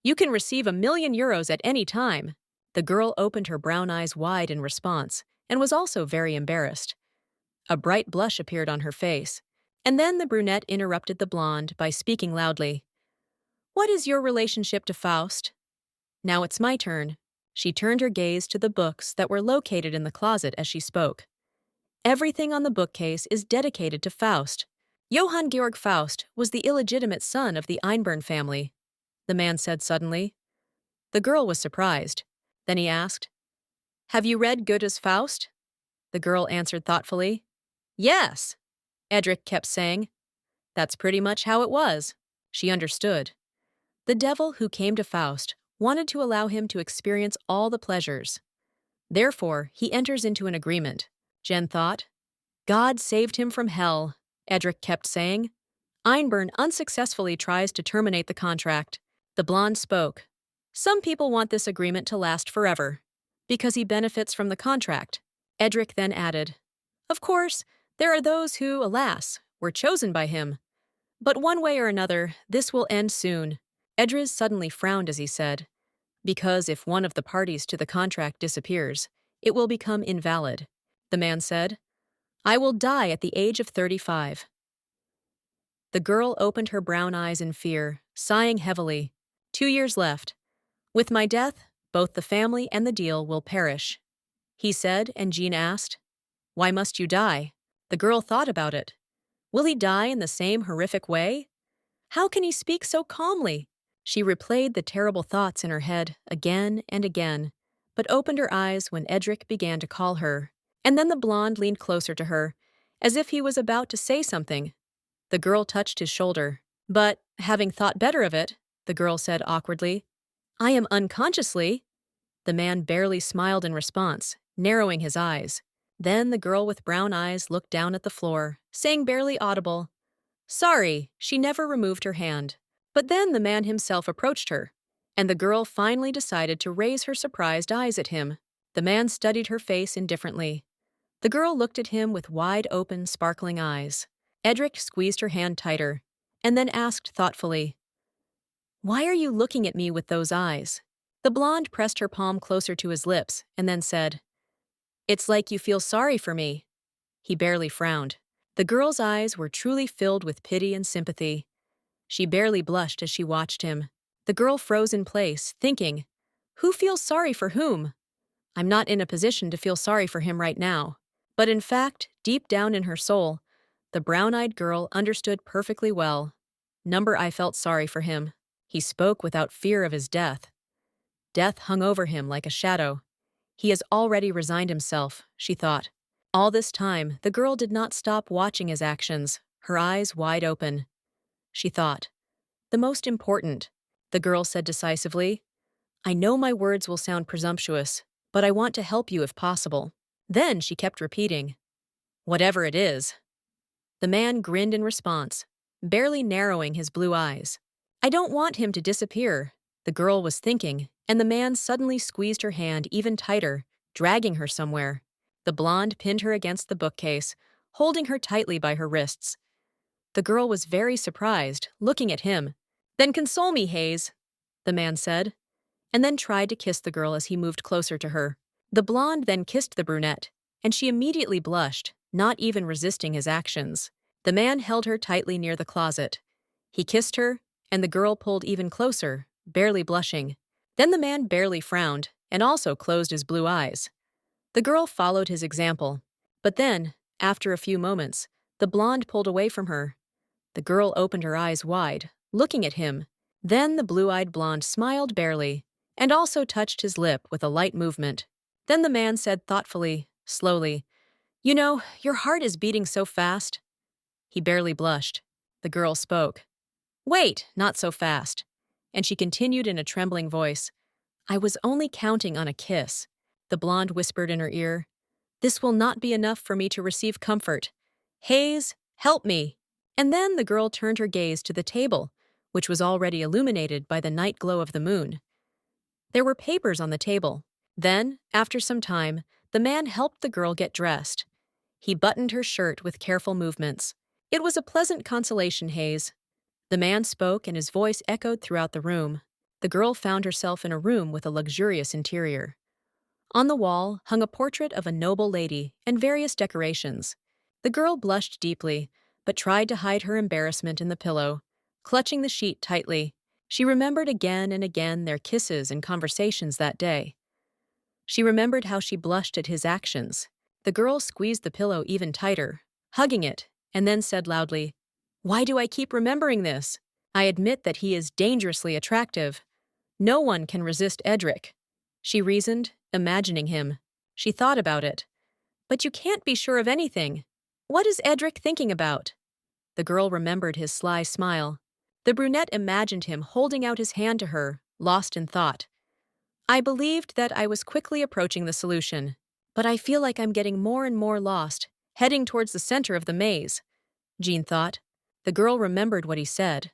"You can receive €1,000,000 at any time." The girl opened her brown eyes wide in response and was also very embarrassed. A bright blush appeared on her face, and then the brunette interrupted the blonde by speaking loudly. "What is your relationship to Faust?" Now it's my turn. She turned her gaze to the books that were located in the closet as she spoke. Everything on the bookcase is dedicated to Faust. Johann Georg Faust was the illegitimate son of the Einburn family, the man said suddenly. The girl was surprised. Then he asked, "Have you read Goethe's Faust?" The girl answered thoughtfully, "Yes." Edric kept saying, "That's pretty much how it was." She understood. The devil who came to Faust wanted to allow him to experience all the pleasures. Therefore, he enters into an agreement. Jen thought. God saved him from hell, Edric kept saying. Einburn unsuccessfully tries to terminate the contract. The blonde spoke. Some people want this agreement to last forever, because he benefits from the contract. Edric then added, Of course, there are those who, alas, were chosen by him. But one way or another, this will end soon. Edric suddenly frowned as he said, because if one of the parties to the contract disappears, it will become invalid. The man said, I will die at the age of 35. The girl opened her brown eyes in fear, sighing heavily. 2 years left. With my death, both the family and the deal will perish. He said, and Jean asked, Why must you die? The girl thought about it. Will he die in the same horrific way? How can he speak so calmly? She replayed the terrible thoughts in her head again and again, but opened her eyes when Edric began to call her. And then the blonde leaned closer to her, as if he was about to say something. The girl touched his shoulder. But, having thought better of it, the girl said awkwardly, I am unconsciously. The man barely smiled in response, narrowing his eyes. Then the girl with brown eyes looked down at the floor, saying barely audible, Sorry, she never removed her hand. But then the man himself approached her, and the girl finally decided to raise her surprised eyes at him. The man studied her face indifferently. The girl looked at him with wide-open, sparkling eyes. Edric squeezed her hand tighter, and then asked thoughtfully, Why are you looking at me with those eyes? The blonde pressed her palm closer to his lips and then said, It's like you feel sorry for me. He barely frowned. The girl's eyes were truly filled with pity and sympathy. She barely blushed as she watched him. The girl froze in place, thinking, Who feels sorry for whom? I'm not in a position to feel sorry for him right now. But in fact, deep down in her soul, the brown-eyed girl understood perfectly well. I felt sorry for him. He spoke without fear of his death. Death hung over him like a shadow. He has already resigned himself, she thought. All this time, the girl did not stop watching his actions, her eyes wide open. She thought, The most important, the girl said decisively. I know my words will sound presumptuous, but I want to help you if possible. Then she kept repeating, Whatever it is. The man grinned in response, barely narrowing his blue eyes. I don't want him to disappear, the girl was thinking, and the man suddenly squeezed her hand even tighter, dragging her somewhere. The blonde pinned her against the bookcase, holding her tightly by her wrists. The girl was very surprised, looking at him. Then console me, Hayes, the man said, and then tried to kiss the girl as he moved closer to her. The blonde then kissed the brunette, and she immediately blushed, not even resisting his actions. The man held her tightly near the closet. He kissed her, and the girl pulled even closer, barely blushing. Then the man barely frowned, and also closed his blue eyes. The girl followed his example. But then, after a few moments, the blonde pulled away from her. The girl opened her eyes wide, looking at him. Then the blue-eyed blonde smiled barely, and also touched his lip with a light movement. Then the man said thoughtfully, slowly, You know, your heart is beating so fast. He barely blushed. The girl spoke. Wait, not so fast. And she continued in a trembling voice. I was only counting on a kiss. The blonde whispered in her ear. This will not be enough for me to receive comfort. Hayes, help me. And then the girl turned her gaze to the table, which was already illuminated by the night glow of the moon. There were papers on the table. Then, after some time, the man helped the girl get dressed. He buttoned her shirt with careful movements. It was a pleasant consolation, Hayes. The man spoke and his voice echoed throughout the room. The girl found herself in a room with a luxurious interior. On the wall hung a portrait of a noble lady and various decorations. The girl blushed deeply, but tried to hide her embarrassment in the pillow, clutching the sheet tightly. She remembered again and again their kisses and conversations that day. She remembered how she blushed at his actions. The girl squeezed the pillow even tighter, hugging it, and then said loudly, Why do I keep remembering this? I admit that he is dangerously attractive. No one can resist Edric. she reasoned, imagining him. She thought about it. But you can't be sure of anything. What is Edric thinking about? The girl remembered his sly smile. The brunette imagined him holding out his hand to her, lost in thought. I believed that I was quickly approaching the solution, but I feel like I'm getting more and more lost, heading towards the center of the maze, Jean thought. The girl remembered what he said.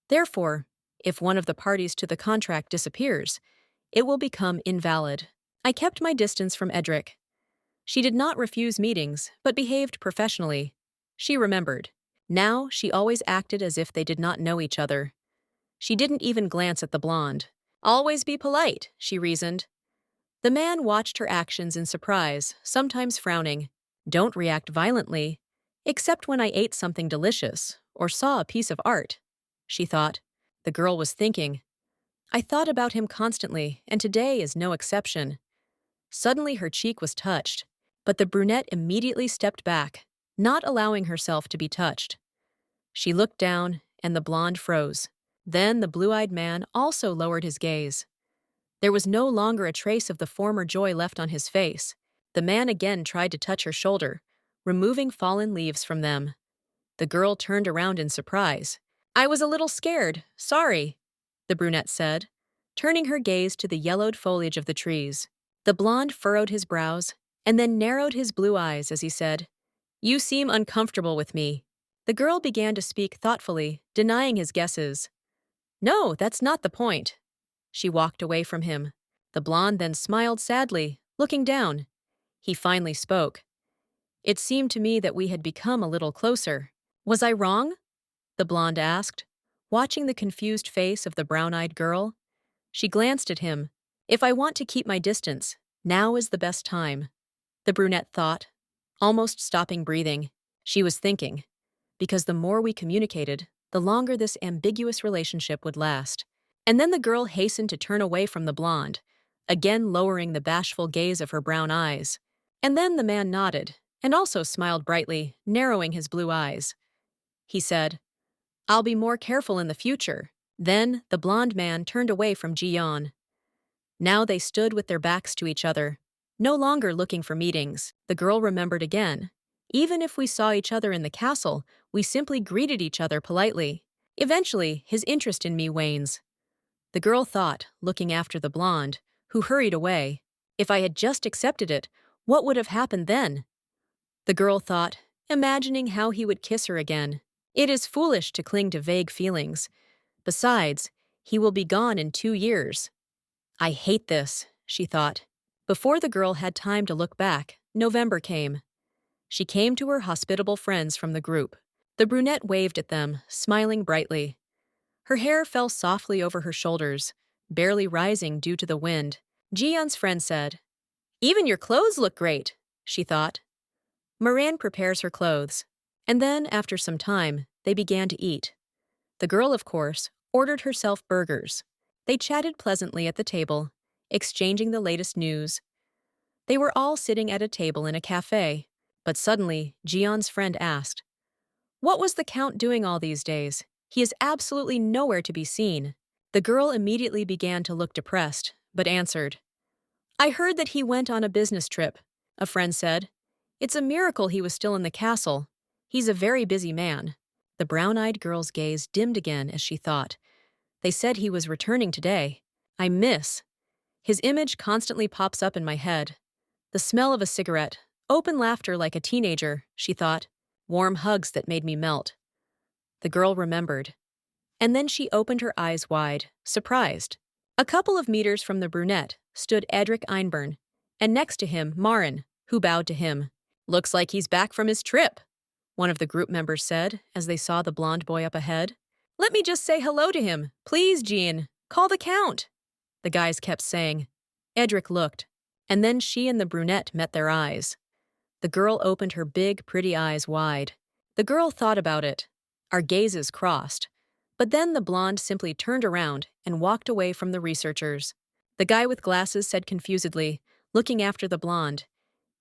Therefore, if one of the parties to the contract disappears, it will become invalid. I kept my distance from Edric. She did not refuse meetings, but behaved professionally. She remembered. Now she always acted as if they did not know each other. She didn't even glance at the blonde. Always be polite, she reasoned. The man watched her actions in surprise, sometimes frowning. Don't react violently, except when I ate something delicious or saw a piece of art, she thought. The girl was thinking. I thought about him constantly, and today is no exception. Suddenly her cheek was touched, but the brunette immediately stepped back, not allowing herself to be touched. She looked down, and the blonde froze. Then the blue-eyed man also lowered his gaze. There was no longer a trace of the former joy left on his face. The man again tried to touch her shoulder, removing fallen leaves from them. The girl turned around in surprise. I was a little scared, sorry, the brunette said, turning her gaze to the yellowed foliage of the trees. The blonde furrowed his brows, and then narrowed his blue eyes as he said, You seem uncomfortable with me. The girl began to speak thoughtfully, denying his guesses. No, that's not the point. She walked away from him. The blonde then smiled sadly, looking down. He finally spoke. It seemed to me that we had become a little closer. Was I wrong? The blonde asked, watching the confused face of the brown-eyed girl. She glanced at him. If I want to keep my distance, now is the best time. The brunette thought, almost stopping breathing. She was thinking, because the more we communicated, the longer this ambiguous relationship would last. And then the girl hastened to turn away from the blonde, again lowering the bashful gaze of her brown eyes. And then the man nodded, and also smiled brightly, narrowing his blue eyes. He said, I'll be more careful in the future. Then the blonde man turned away from Ji-yeon. Now they stood with their backs to each other, no longer looking for meetings. The girl remembered again. Even if we saw each other in the castle, we simply greeted each other politely. Eventually, his interest in me wanes. The girl thought, looking after the blonde, who hurried away. If I had just accepted it, what would have happened then? The girl thought, imagining how he would kiss her again. It is foolish to cling to vague feelings. Besides, he will be gone in 2 years. I hate this, she thought. Before the girl had time to look back, November came. She came to her hospitable friends from the group. The brunette waved at them, smiling brightly. Her hair fell softly over her shoulders, barely rising due to the wind. Ji-yeon's friend said, Even your clothes look great, she thought. Moran prepares her clothes. And then, after some time, they began to eat. The girl, of course, ordered herself burgers. They chatted pleasantly at the table, exchanging the latest news. They were all sitting at a table in a cafe, but suddenly, Ji-yeon's friend asked, What was the Count doing all these days? He is absolutely nowhere to be seen. The girl immediately began to look depressed, but answered, I heard that he went on a business trip, a friend said. It's a miracle he was still in the castle. He's a very busy man. The brown-eyed girl's gaze dimmed again as she thought. They said he was returning today. I miss. His image constantly pops up in my head. The smell of a cigarette, open laughter like a teenager, she thought, warm hugs that made me melt. The girl remembered. And then she opened her eyes wide, surprised. A couple of meters from the brunette stood Edric Einborn, and next to him, Marin, who bowed to him. Looks like he's back from his trip, one of the group members said as they saw the blonde boy up ahead. Let me just say hello to him. Please, Jean. Call the Count, the guys kept saying. Edric looked, and then she and the brunette met their eyes. The girl opened her big, pretty eyes wide. The girl thought about it. Our gazes crossed. But then the blonde simply turned around and walked away from the researchers. The guy with glasses said confusedly, looking after the blonde,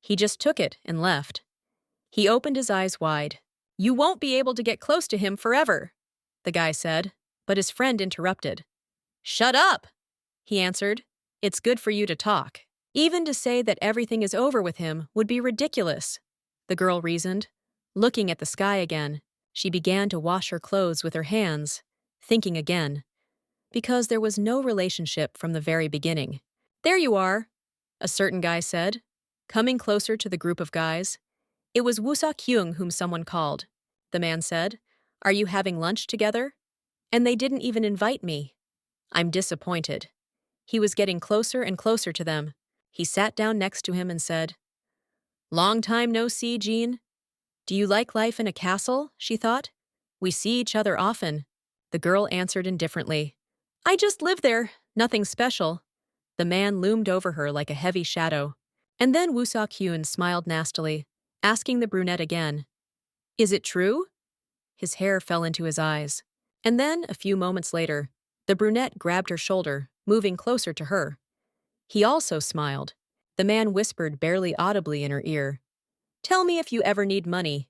He just took it and left. He opened his eyes wide. You won't be able to get close to him forever, the guy said, but his friend interrupted. Shut up, he answered. It's good for you to talk. Even to say that everything is over with him would be ridiculous, the girl reasoned. Looking at the sky again, she began to wash her clothes with her hands, thinking again. Because there was no relationship from the very beginning. There you are, a certain guy said, coming closer to the group of guys. It was Woo Kyung whom someone called. The man said, "Are you having lunch together?" And they didn't even invite me. I'm disappointed. He was getting closer and closer to them. He sat down next to him and said, "Long time no see, Jean. Do you like life in a castle?" she thought. "We see each other often." The girl answered indifferently, "I just live there, nothing special." The man loomed over her like a heavy shadow. And then Woo Kyun smiled nastily, asking the brunette again, "Is it true?" His hair fell into his eyes. And then, a few moments later, the brunette grabbed her shoulder, moving closer to her. He also smiled. The man whispered barely audibly in her ear, "Tell me if you ever need money."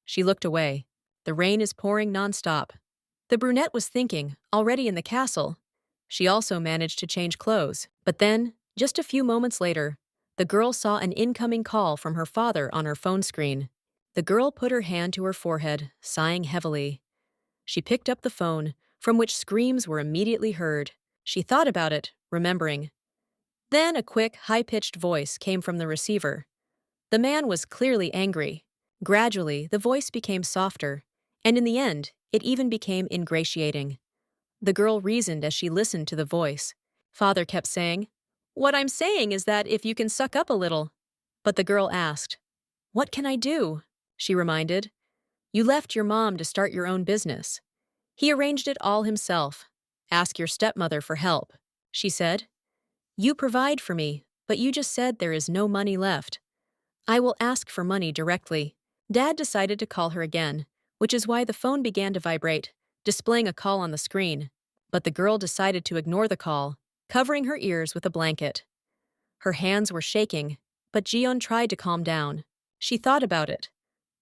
She looked away. The rain is pouring nonstop. The brunette was thinking, already in the castle. She also managed to change clothes. But then, just a few moments later, the girl saw an incoming call from her father on her phone screen. The girl put her hand to her forehead, sighing heavily. She picked up the phone, from which screams were immediately heard. She thought about it, remembering. Then a quick, high-pitched voice came from the receiver. The man was clearly angry. Gradually, the voice became softer, and in the end, it even became ingratiating. The girl reasoned as she listened to the voice. Father kept saying, "What I'm saying is that if you can suck up a little." But the girl asked, "What can I do?" She reminded, "You left your mom to start your own business." He arranged it all himself. "Ask your stepmother for help," she said. "You provide for me, but you just said there is no money left." "I will ask for money directly." Dad decided to call her again, which is why the phone began to vibrate, displaying a call on the screen. But the girl decided to ignore the call, covering her ears with a blanket. Her hands were shaking, but Jiyeon tried to calm down. She thought about it.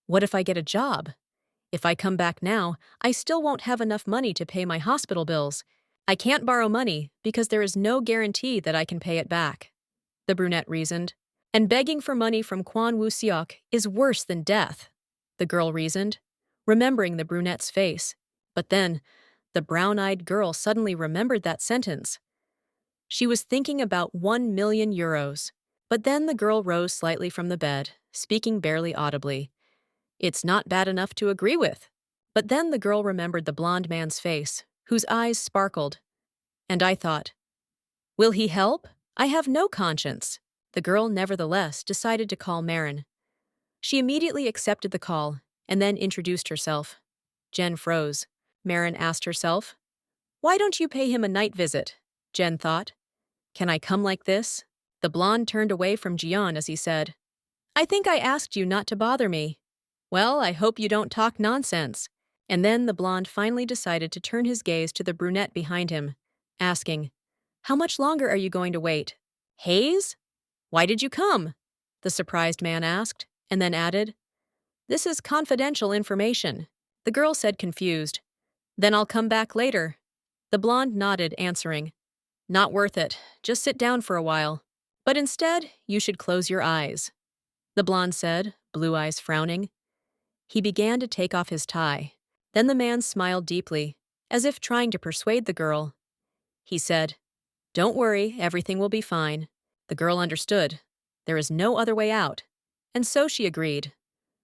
What if I get a job? If I come back now, I still won't have enough money to pay my hospital bills. I can't borrow money because there is no guarantee that I can pay it back, the brunette reasoned. And begging for money from Kwon Woo-seok is worse than death, the girl reasoned, remembering the brunette's face. But then, the brown-eyed girl suddenly remembered that sentence. She was thinking about 1 million euros. But then the girl rose slightly from the bed, speaking barely audibly. "It's not bad enough to agree with." But then the girl remembered the blonde man's face, whose eyes sparkled. And I thought, will he help? I have no conscience. The girl, nevertheless, decided to call Marin. She immediately accepted the call, and then introduced herself. Jen froze. Marin asked herself, "Why don't you pay him a night visit?" Jen thought. "Can I come like this?" The blonde turned away from Jiyeon as he said, "I think I asked you not to bother me." "Well, I hope you don't talk nonsense." And then the blonde finally decided to turn his gaze to the brunette behind him, asking, "How much longer are you going to wait?" "Hayes? Why did you come?" the surprised man asked, and then added, "This is confidential information." The girl said confused, "Then I'll come back later." The blonde nodded, answering, "Not worth it. Just sit down for a while. But instead, you should close your eyes." The blonde said, blue eyes frowning. He began to take off his tie. Then the man smiled deeply, as if trying to persuade the girl. He said, "Don't worry, everything will be fine." The girl understood. There is no other way out. And so she agreed.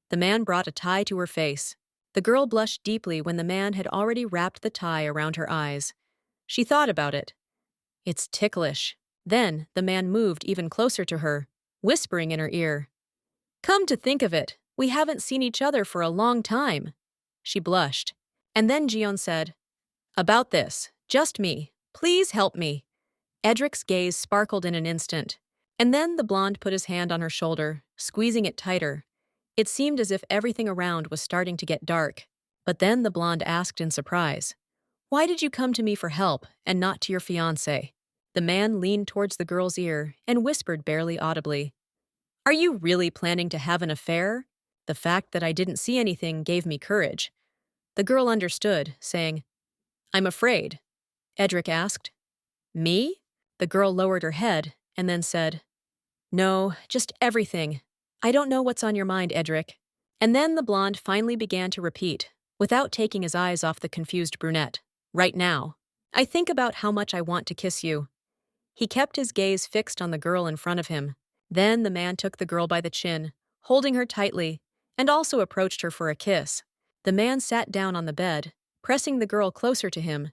The man brought a tie to her face. The girl blushed deeply when the man had already wrapped the tie around her eyes. She thought about it. It's ticklish. Then the man moved even closer to her, whispering in her ear, "Come to think of it, we haven't seen each other for a long time." She blushed. And then Jiyeon said, "About this, just me. Please help me." Edric's gaze sparkled in an instant. And then the blonde put his hand on her shoulder, squeezing it tighter. It seemed as if everything around was starting to get dark. But then the blonde asked in surprise, "Why did you come to me for help and not to your fiancé?" The man leaned towards the girl's ear and whispered barely audibly, "Are you really planning to have an affair?" The fact that I didn't see anything gave me courage. The girl understood, saying, "I'm afraid." Edric asked, "Me?" The girl lowered her head and then said, "No, just everything. I don't know what's on your mind, Edric." And then the blonde finally began to repeat, without taking his eyes off the confused brunette. "Right now. I think about how much I want to kiss you." He kept his gaze fixed on the girl in front of him. Then the man took the girl by the chin, holding her tightly, and also approached her for a kiss. The man sat down on the bed, pressing the girl closer to him.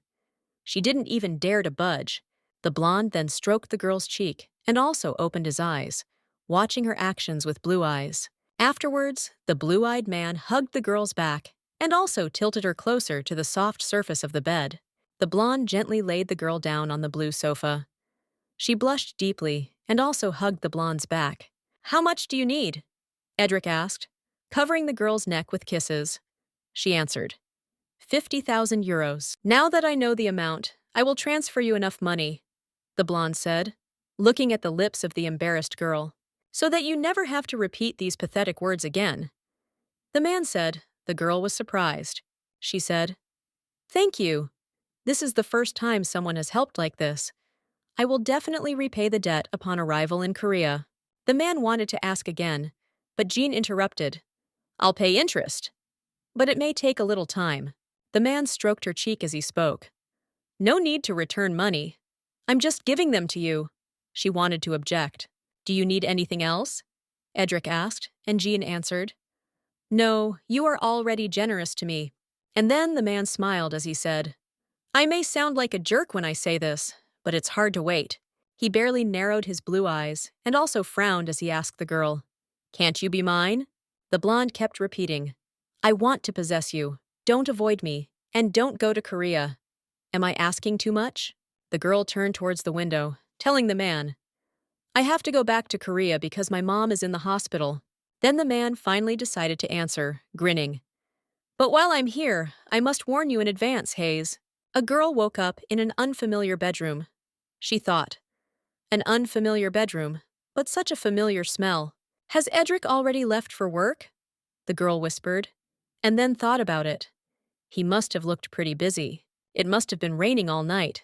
She didn't even dare to budge. The blonde then stroked the girl's cheek and also opened his eyes, watching her actions with blue eyes. Afterwards, the blue-eyed man hugged the girl's back and also tilted her closer to the soft surface of the bed. The blonde gently laid the girl down on the blue sofa. She blushed deeply and also hugged the blonde's back. "How much do you need?" Edric asked, covering the girl's neck with kisses. She answered, 50,000 euros. "Now that I know the amount, I will transfer you enough money," the blonde said, looking at the lips of the embarrassed girl, "so that you never have to repeat these pathetic words again." The man said the girl was surprised. She said, "Thank you. This is the first time someone has helped like this. I will definitely repay the debt upon arrival in Korea." The man wanted to ask again, but Jean interrupted. "I'll pay interest, but it may take a little time." The man stroked her cheek as he spoke. "No need to return money. I'm just giving them to you." She wanted to object. "Do you need anything else?" Edric asked, and Jean answered, "No, you are already generous to me." And then the man smiled as he said, "I may sound like a jerk when I say this, but it's hard to wait." He barely narrowed his blue eyes and also frowned as he asked the girl, "Can't you be mine?" The blonde kept repeating, "I want to possess you. Don't avoid me, and don't go to Korea." "Am I asking too much?" The girl turned towards the window, telling the man, "I have to go back to Korea because my mom is in the hospital." Then the man finally decided to answer, grinning, "But while I'm here, I must warn you in advance, Hayes." A girl woke up in an unfamiliar bedroom. She thought, "An unfamiliar bedroom, but such a familiar smell. Has Edric already left for work?" The girl whispered, and then thought about it. He must have looked pretty busy. It must have been raining all night,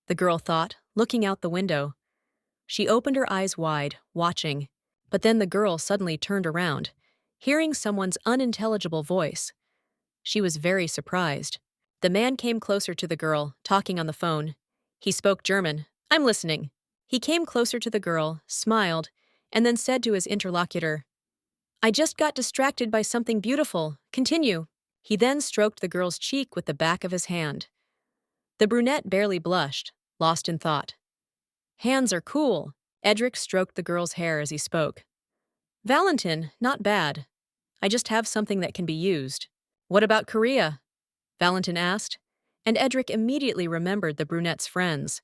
the girl thought, looking out the window. She opened her eyes wide, watching, but then the girl suddenly turned around, hearing someone's unintelligible voice. She was very surprised. The man came closer to the girl, talking on the phone. He spoke German. "I'm listening." He came closer to the girl, smiled, and then said to his interlocutor, "I just got distracted by something beautiful. Continue." He then stroked the girl's cheek with the back of his hand. The brunette barely blushed, lost in thought. "Hands are cool." Edric stroked the girl's hair as he spoke. "Valentin, not bad. I just have something that can be used." "What about Korea?" Valentin asked, and Edric immediately remembered the brunette's friends.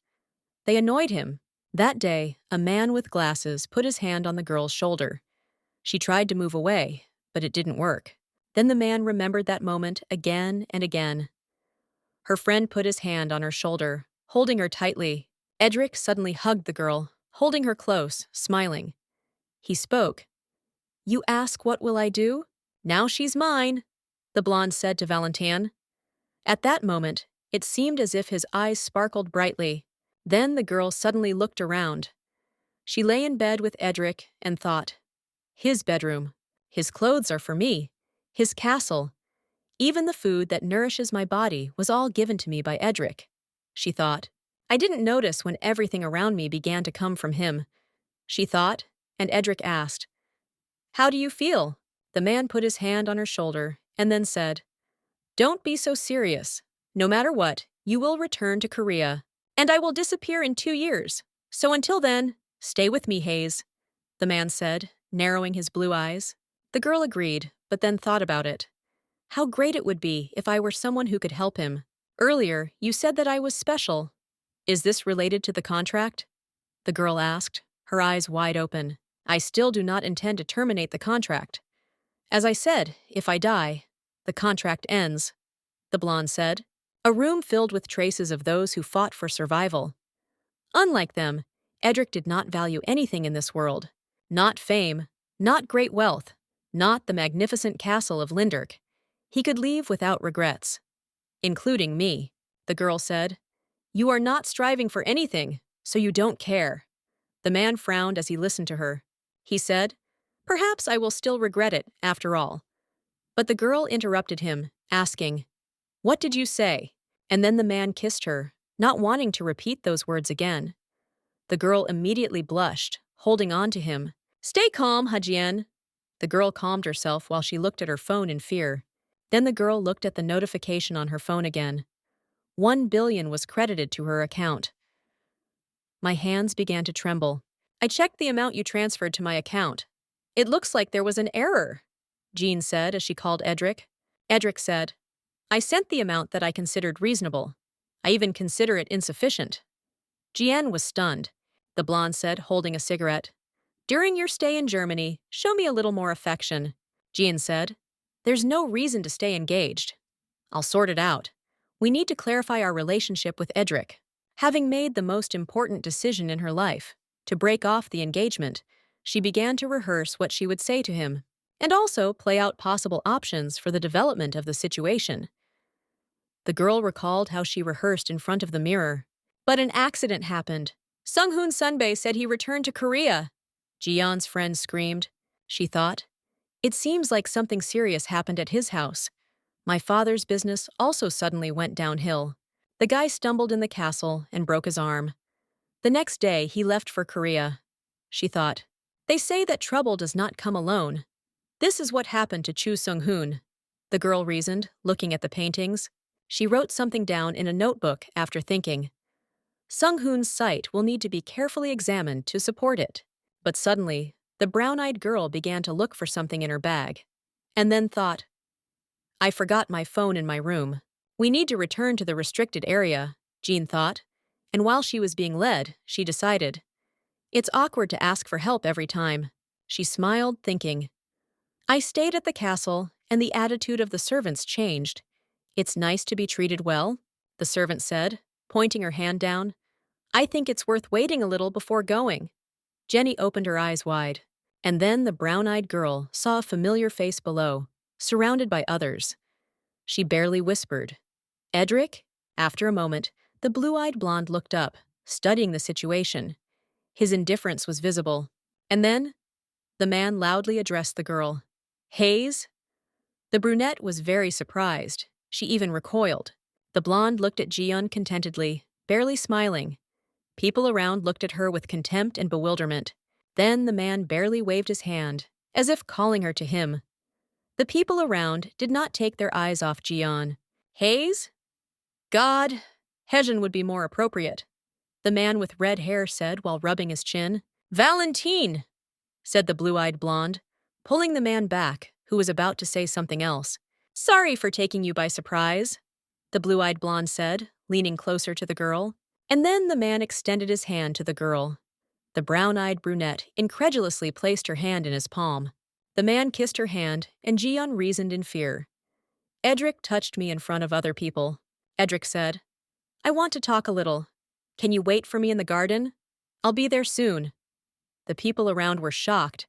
They annoyed him. That day, a man with glasses put his hand on the girl's shoulder. She tried to move away, but it didn't work. Then the man remembered that moment again and again. Her friend put his hand on her shoulder, holding her tightly. Edric suddenly hugged the girl, holding her close, smiling. He spoke. "You ask what will I do? Now she's mine," the blonde said to Valentin. At that moment, it seemed as if his eyes sparkled brightly. Then the girl suddenly looked around. She lay in bed with Edric and thought, "His bedroom. His clothes are for me. His castle. Even the food that nourishes my body was all given to me by Edric," she thought. "I didn't notice when everything around me began to come from him," she thought, and Edric asked, "How do you feel?" The man put his hand on her shoulder and then said, "Don't be so serious. No matter what, you will return to Korea, and I will disappear in 2 years. So until then, stay with me, Hayes," the man said, narrowing his blue eyes. The girl agreed, but then thought about it. How great it would be if I were someone who could help him. "Earlier, you said that I was special. Is this related to the contract?" the girl asked, her eyes wide open. "I still do not intend to terminate the contract. As I said, if I die, the contract ends," the blonde said. A room filled with traces of those who fought for survival. Unlike them, Edric did not value anything in this world. Not fame, not great wealth, not the magnificent castle of Linderk. He could leave without regrets. "Including me," the girl said. "You are not striving for anything. So you don't care. The man frowned as he listened to her. He said, "Perhaps I will still regret it, after all." But the girl interrupted him, asking, "What did you say?" And then the man kissed her, not wanting to repeat those words again. The girl immediately blushed, holding on to him. "Stay calm, Hajian." The girl calmed herself while she looked at her phone in fear. Then the girl looked at the notification on her phone again. 1 billion was credited to her account. My hands began to tremble. "I checked the amount you transferred to my account. It looks like there was an error," Jean said as she called Edric. Edric said, "I sent the amount that I considered reasonable. I even consider it insufficient." Jeanne was stunned. The blonde said, holding a cigarette. "During your stay in Germany, show me a little more affection." Jean said, "There's no reason to stay engaged. I'll sort it out. We need to clarify our relationship with Edric." Having made the most important decision in her life, to break off the engagement, she began to rehearse what she would say to him, and also play out possible options for the development of the situation. The girl recalled how she rehearsed in front of the mirror. But an accident happened. Sung-hoon Sunbae said he returned to Korea. Ji-yeon's friend screamed. She thought, "It seems like something serious happened at his house. My father's business also suddenly went downhill." The guy stumbled in the castle and broke his arm. The next day, he left for Korea. She thought, "They say that trouble does not come alone. This is what happened to Chu Sung-hoon." The girl reasoned, looking at the paintings. She wrote something down in a notebook after thinking. Sung-hoon's sight will need to be carefully examined to support it. But suddenly, the brown-eyed girl began to look for something in her bag. And then thought, "I forgot my phone in my room. We need to return to the restricted area," Jean thought. And while she was being led, she decided, "It's awkward to ask for help every time." She smiled, thinking, "I stayed at the castle, and the attitude of the servants changed. It's nice to be treated well," the servant said, pointing her hand down. "I think it's worth waiting a little before going." Jenny opened her eyes wide. And then the brown-eyed girl saw a familiar face below, surrounded by others. She barely whispered, "Edric?" After a moment, the blue-eyed blonde looked up, studying the situation. His indifference was visible. And then, the man loudly addressed the girl. "Hayes?" The brunette was very surprised. She even recoiled. The blonde looked at Ji-yeon contentedly, barely smiling. People around looked at her with contempt and bewilderment. Then the man barely waved his hand, as if calling her to him. The people around did not take their eyes off Ji-yeon. "Hayes? God, Hejin would be more appropriate," the man with red hair said while rubbing his chin. "Valentine!" said the blue-eyed blonde, pulling the man back, who was about to say something else. "Sorry for taking you by surprise," the blue-eyed blonde said, leaning closer to the girl. And then the man extended his hand to the girl. The brown-eyed brunette incredulously placed her hand in his palm. The man kissed her hand, and Ji-yeon reasoned in fear. "Edric touched me in front of other people." Edric said, "I want to talk a little. Can you wait for me in the garden? I'll be there soon." The people around were shocked.